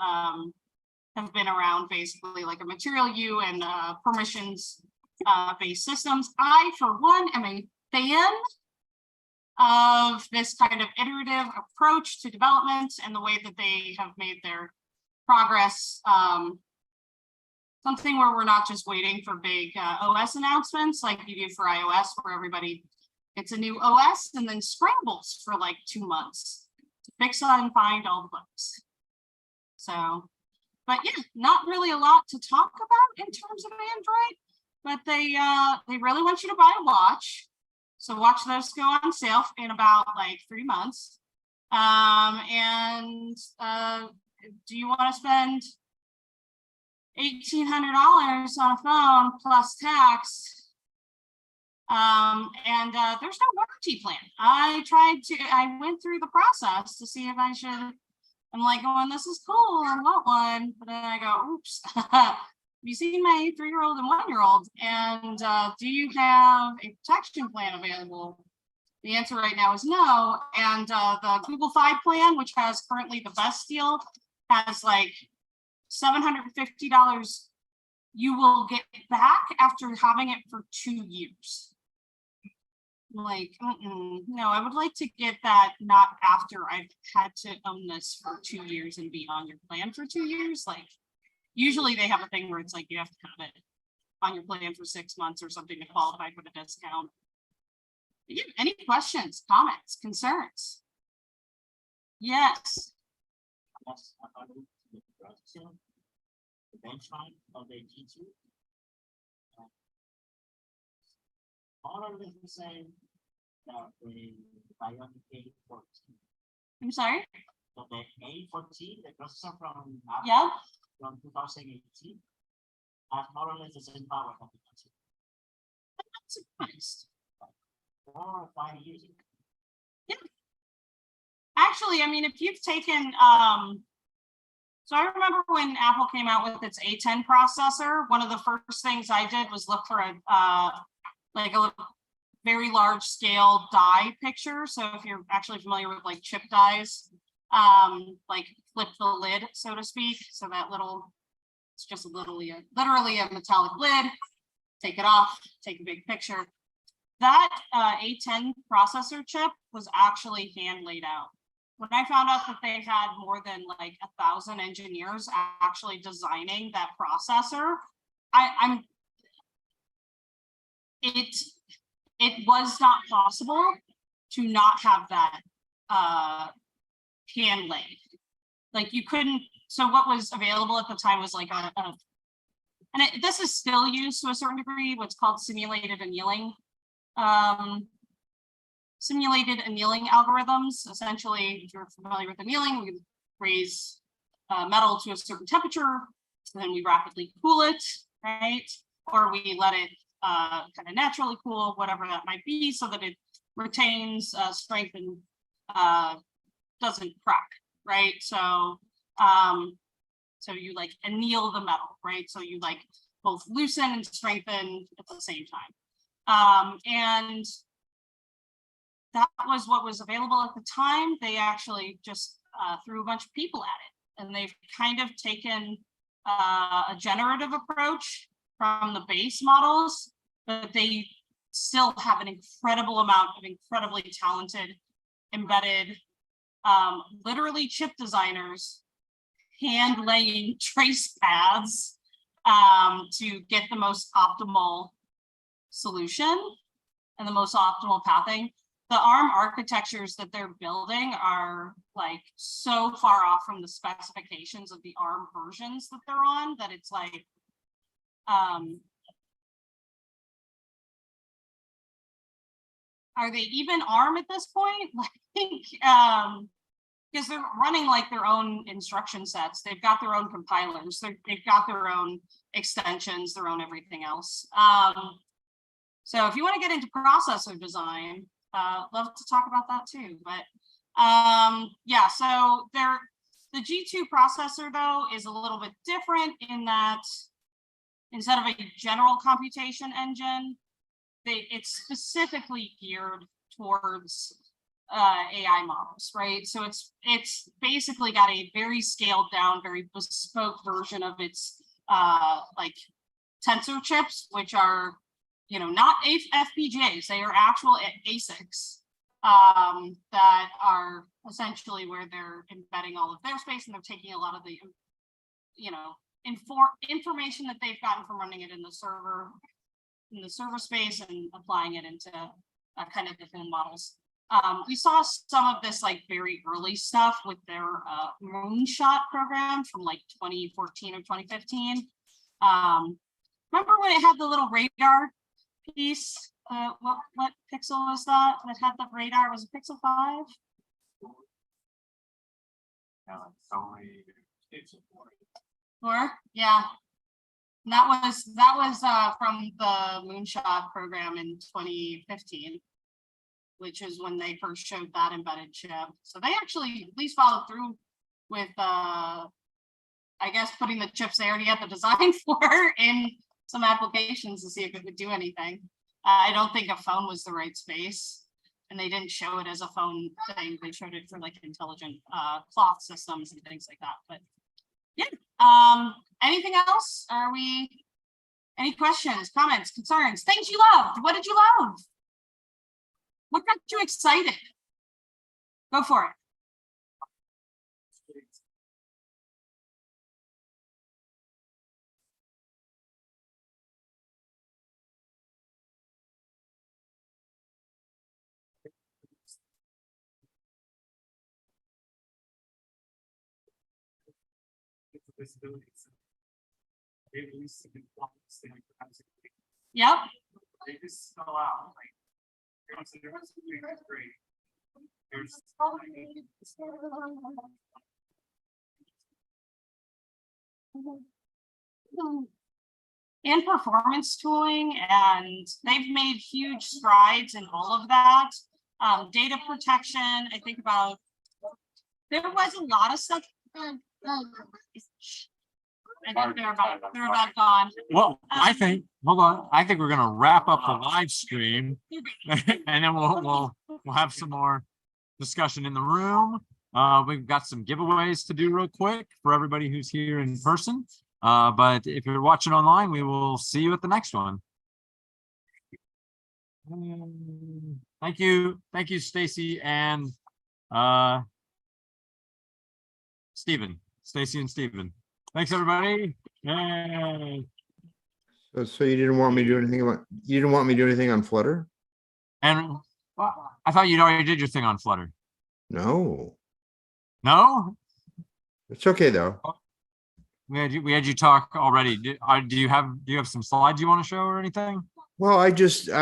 have been around basically like a Material U and permissions based systems. I, for one, am a fan of this kind of iterative approach to development and the way that they have made their progress something where we're not just waiting for big OS announcements like you do for iOS, where everybody gets a new OS and then scrambles for like 2 months to fix it and find all the bugs. So, but yeah, not really a lot to talk about in terms of Android, but they really want you to buy a watch. So watch those go on sale in about like 3 months. Do you want to spend $1,800 on a phone plus tax? There's no warranty plan. I went through the process to see if I should. I'm like, going, this is cool, I want one. But then I go, oops. Have you seen my 3-year-old and 1-year-old? And do you have a protection plan available? The answer right now is no. And the Google Fi plan, which has currently the best deal, has like $750 you will get back after having it for 2 years. Like, no, I would like to get that not after I've had to own this for 2 years and be on your plan for 2 years. Like, usually they have a thing where it's like you have to have it on your plan for 6 months or something to qualify for the discount. Yeah, any questions, comments, concerns? Yes. Yes, according to the processor, the benchmark of the G2. More or less the same that the Bionic A14. I'm sorry. So the A14, the processor from Apple Yeah. from 2018, has more or less the same power that the G2. I'm not surprised. 4 or 5 years ago. Actually, I mean, if you've taken, so I remember when Apple came out with its A10 processor, one of the first things I did was look for a, like a very large scale die picture. So if you're actually familiar with like chip dies, like flip the lid, so to speak. So that little, it's just literally a metallic lid, take it off, take a big picture. That A10 processor chip was actually hand laid out. When I found out that they had more than like 1,000 engineers actually designing that processor, it was not possible to not have that hand laid. Like you couldn't, so what was available at the time was like this is still used to a certain degree, what's called simulated annealing. Simulated annealing algorithms. Essentially, if you're familiar with annealing, we raise metal to a certain temperature, and then we rapidly cool it, right? Or we let it kind of naturally cool, whatever that might be, so that it retains strength and doesn't crack, right? So, so you like anneal the metal, right? So you like both loosen and strengthen at the same time. And that was what was available at the time. They actually just threw a bunch of people at it, and they've kind of taken a generative approach from the base models, but they still have an incredible amount of incredibly talented embedded, literally chip designers hand laying trace paths to get the most optimal solution and the most optimal pathing. The ARM architectures that they're building are like so far off from the specifications of the ARM versions that they're on that it's like, are they even ARM at this point? Like, because they're running like their own instruction sets. They've got their own compilers. They've got their own extensions, their own everything else. So if you want to get into processor design, love to talk about that too. But yeah, so the G2 processor though is a little bit different in that instead of a general computation engine, it's specifically geared towards AI models, right? So it's basically got a very scaled down, very bespoke version of its like tensor chips, which are, you know, not FPGAs, they are actual ASICs that are essentially where they're embedding all of their space, and they're taking a lot of the, you know, information that they've gotten from running it in the server space and applying it into kind of different models. We saw some of this like very early stuff with their Moonshot program from like 2014 or 2015. Remember when it had the little radar piece? What pixel was that? That had the radar? Was it Pixel 5? Or yeah. And that was from the Moonshot program in 2015, which is when they first showed that embedded chip. So they actually at least followed through with I guess putting the chips they already had the design for in some applications to see if it would do anything. I don't think a phone was the right space, and they didn't show it as a phone thing. They showed it for like intelligent clock systems and things like that. But Anything else? Are we, any questions, comments, concerns, things you loved? What did you love? What got you excited? Go for it. Yep. They just spell out like. Great. There's. And performance tooling, and they've made huge strides in all of that. Data protection, I think about, there was a lot of stuff. I think they're about gone. Well, I think, hold on, I think we're gonna wrap up the live stream. And then we'll have some more discussion in the room. We've got some giveaways to do real quick for everybody who's here in person. But if you're watching online, we will see you at the next one. Thank you, Stacy and Stephen, Stacy and Stephen. Thanks, everybody. Yay. So you didn't want me to do anything about, you didn't want me to do anything on Flutter? And well, I thought you'd already did your thing on Flutter. No, No? it's okay though. We had you talk already. Do you have some slides you want to show or anything? Well, I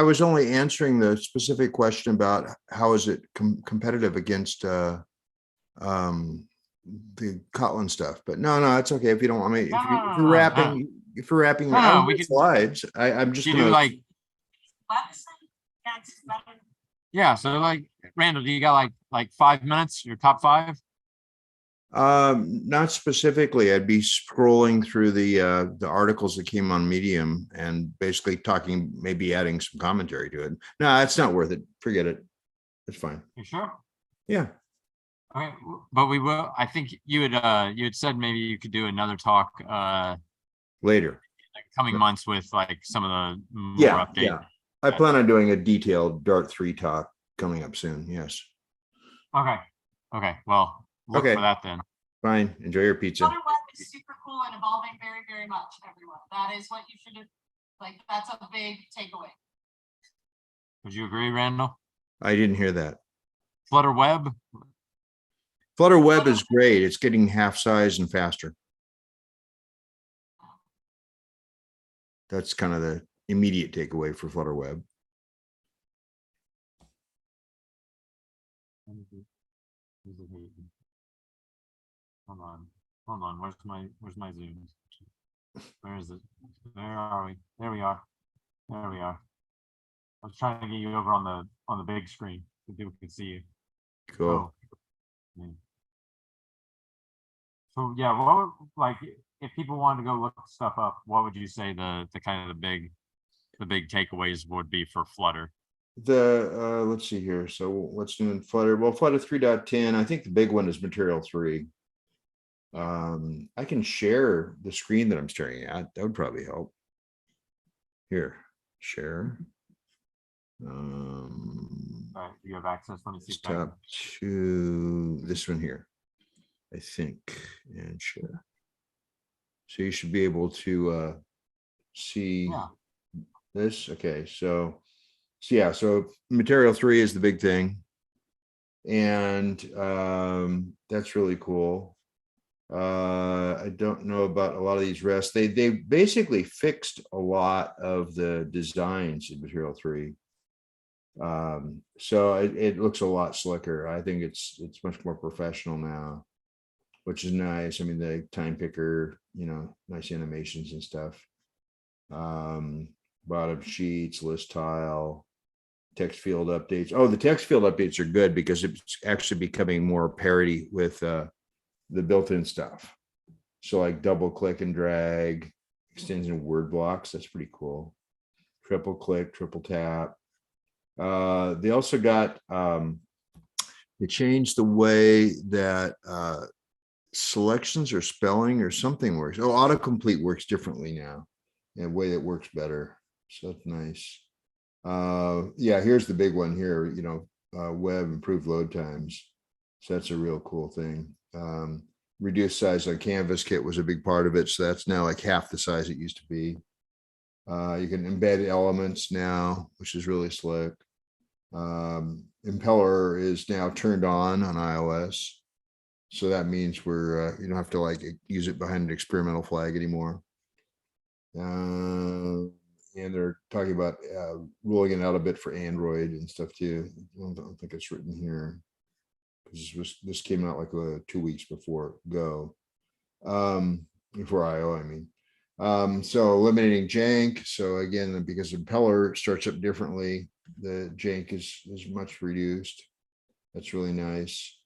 was only answering the specific question about how is it competitive against the Kotlin stuff, but no, it's okay if you don't want me. If you're wrapping No, we can- slides, I'm just You gonna do like, yeah, so like, Randall, do you got like 5 minutes, your top 5? not specifically. I'd be scrolling through the articles that came on Medium and basically talking, maybe adding some commentary to it. No, it's not worth it. Forget it. It's fine. You sure? Yeah. Okay, but we will, I think you had said maybe you could do another talk Later. like coming months with like some of the more Yeah. updates. Yeah. I plan on doing a detailed Dart 3 talk coming up soon. Yes. Okay. Well, look Okay. for that then. Fine. Enjoy your pizza. Flutter Web is super cool and evolving very, very much, everyone. That is what you should have, like, that's a big takeaway. Would you agree, Randall? I didn't hear that. Flutter Web? Flutter Web is great. It's getting half size and faster. That's kind of the immediate takeaway for Flutter Web. Hold on. Where's my Zoom? Where is it? Where are we? There we are. I was trying to get you over on the big screen so people can see you. Cool. Oh. Yeah. So yeah, what would, like, if people wanted to go look stuff up, what would you say the kind of the big takeaways would be for Flutter? Let's see here. So what's new in Flutter? Well, Flutter 3.10, I think the big one is Material 3. I can share the screen that I'm staring at. That would probably help. Here, share. Right, you have access. Let me see. Stop to this one here, I think, and share. So you should be able to see this. Okay, so yeah, so Material 3 is the big thing, and that's really cool. I don't know about a lot of these REST. They basically fixed a lot of the designs in Material 3. So it looks a lot slicker. I think it's much more professional now, which is nice. I mean, the time picker, nice animations and stuff. Bottom sheets, list tile, text field updates. Oh, the text field updates are good because it's actually becoming more parity with the built-in stuff. So like double click and drag, extends in word blocks. That's pretty cool. Triple click, triple tap. They also got, they changed the way that selections or spelling or something works. Oh, autocomplete works differently now in a way that works better. So that's nice. Yeah, here's the big one here, web improved load times. So that's a real cool thing. Reduced size on Canvas Kit was a big part of it. So that's now like half the size it used to be. You can embed elements now, which is really slick. Impeller is now turned on iOS. So that means you don't have to like use it behind an experimental flag anymore. And they're talking about rolling it out a bit for Android and stuff too. I don't think it's written here. This came out like 2 weeks before Go, before IO, I mean. So eliminating jank. So again, because Impeller starts up differently, the jank is much reduced. That's really nice.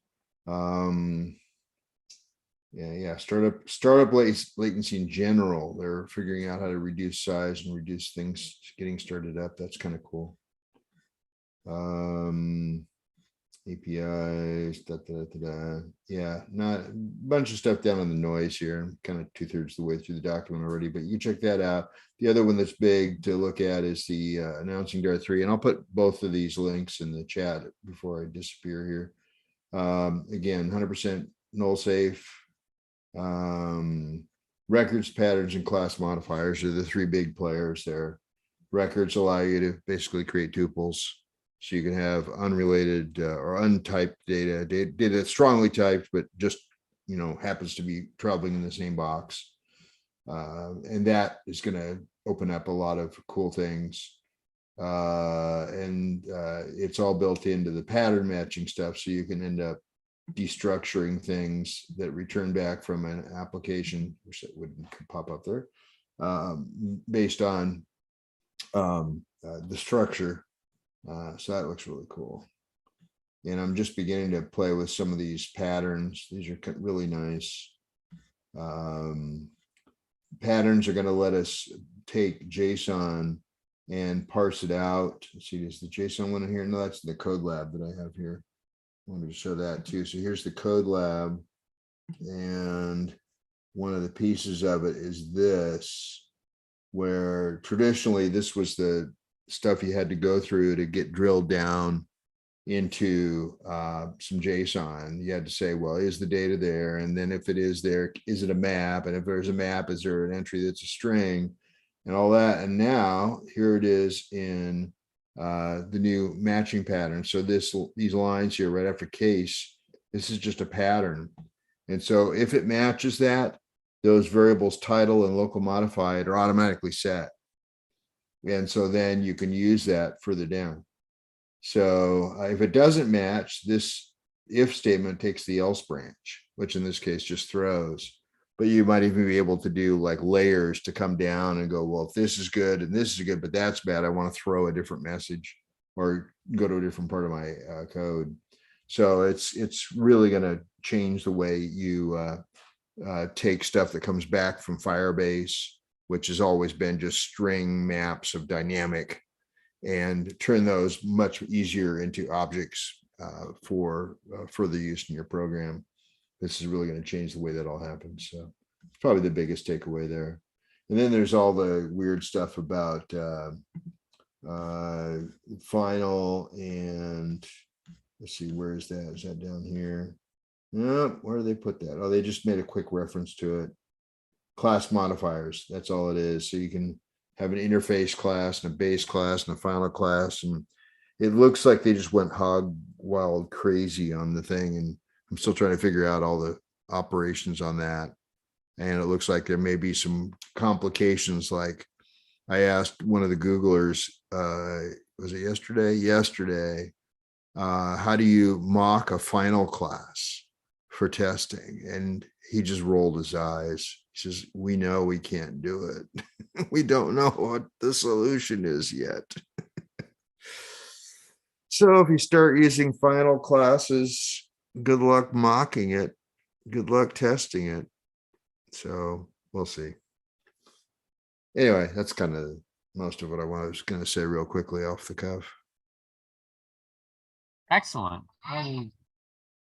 Yeah. Startup latency in general. They're figuring out how to reduce size and reduce things getting started up. That's kind of cool. APIs, yeah, not a bunch of stuff down on the noise here. I'm kind of 2/3 the way through the document already, but you check that out. The other one that's big to look at is the announcing Dart 3, and I'll put both of these links in the chat before I disappear here. Again, 100% null safe. Records, patterns, and class modifiers are the three big players there. Records allow you to basically create tuples. So you can have unrelated or untyped data that's strongly typed, but just, happens to be traveling in the same box. And that is going to open up a lot of cool things. And it's all built into the pattern matching stuff. So you can end up destructuring things that return back from an application, which that wouldn't pop up there, based on the structure. So that looks really cool. And I'm just beginning to play with some of these patterns. These are really nice. Patterns are going to let us take JSON and parse it out. Let's see, is the JSON one in here? No, that's the code lab that I have here. I wanted to show that too. So here's the code lab. And one of the pieces of it is this, where traditionally this was the stuff you had to go through to get drilled down into some JSON. You had to say, well, is the data there? And then if it is there, is it a map? And if there's a map, is there an entry that's a string and all that? And now here it is in the new matching pattern. So these lines here right after case, this is just a pattern. And so if it matches that, those variables title and local modified are automatically set. And so then you can use that further down. So if it doesn't match, this if statement takes the else branch, which in this case just throws. But you might even be able to do like layers to come down and go, well, if this is good and this is good, but that's bad, I want to throw a different message or go to a different part of my code. So it's really going to change the way you take stuff that comes back from Firebase, which has always been just string maps of dynamic, and turn those much easier into objects for further use in your program. This is really going to change the way that all happens. So it's probably the biggest takeaway there. And then there's all the weird stuff about final and let's see, where is that? Is that down here? No, where do they put that? Oh, they just made a quick reference to it. Class modifiers, that's all it is. So you can have an interface class and a base class and a final class. And it looks like they just went hog wild crazy on the thing. And I'm still trying to figure out all the operations on that. And it looks like there may be some complications. Like I asked one of the Googlers, was it yesterday? Yesterday, how do you mock a final class for testing? And he just rolled his eyes. He says, we know we can't do it. We don't know what the solution is yet. So if you start using final classes, good luck mocking it. Good luck testing it. So we'll see. Anyway, that's kind of most of what I was going to say real quickly off the cuff. Excellent.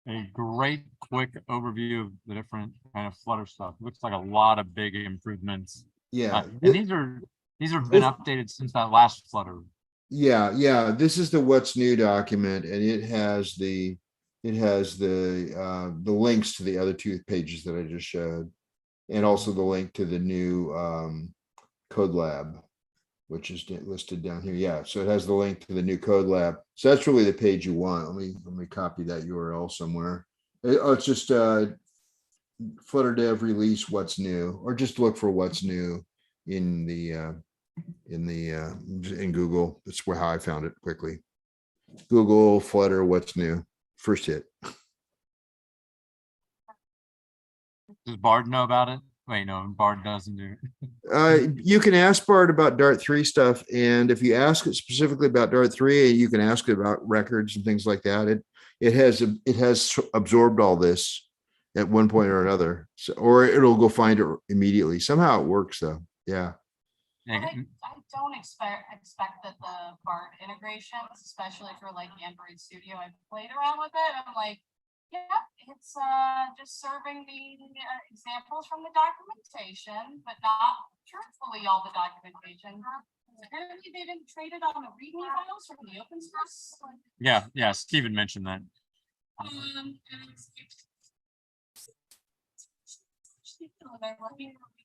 a great quick overview of the different kind of Flutter stuff. Looks like a lot of big improvements. Yeah. And these have been updated since that last Flutter. Yeah, this is the what's new document and it has the links to the other two pages that I just showed. And also the link to the new code lab, which is listed down here. Yeah, so it has the link to the new code lab. So that's really the page you want. Let me copy that URL somewhere. It's just Flutter Dev release what's new, or just look for what's new in Google. That's how I found it quickly. Google Flutter what's new, first hit. Does Bard know about it? Wait, no, Bard doesn't do it. You can ask Bard about Dart 3 stuff, and if you ask it specifically about Dart 3, you can ask it about records and things like that. It has absorbed all this at one point or another, so, or it'll go find it immediately. Somehow it works though. Yeah. Yeah, I don't expect that the Bard integrations, especially for like Android Studio, I've played around with it. I'm like, yeah, it's just serving the examples from the documentation, but not truthfully all the documentation. Apparently they didn't trade it on the README files from the open source. yeah, Steven mentioned that. We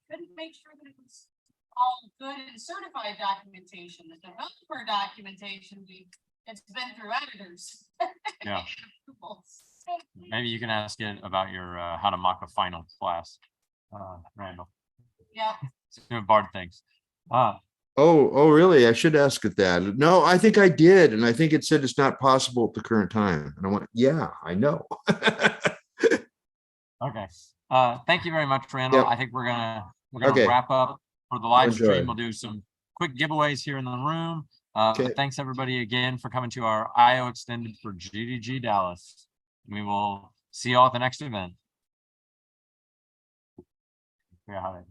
couldn't make sure that it was all good and certified documentation. The developer documentation, it's been through editors. Yeah. Maybe you can ask it about your how to mock a final class, Randall. Yeah. See what Bard thinks. Oh, really? I should ask it that. No, I think I did. And I think it said it's not possible at the current time. And I went, yeah, I know. Okay. Thank you very much, Randall. Yep. I think we're gonna Okay. wrap up for the live Enjoy. stream. We'll do some quick giveaways here in the room. Okay. But thanks everybody again for coming to our IO extended for GDG Dallas. We will see you all at the next event. Yeah, how to-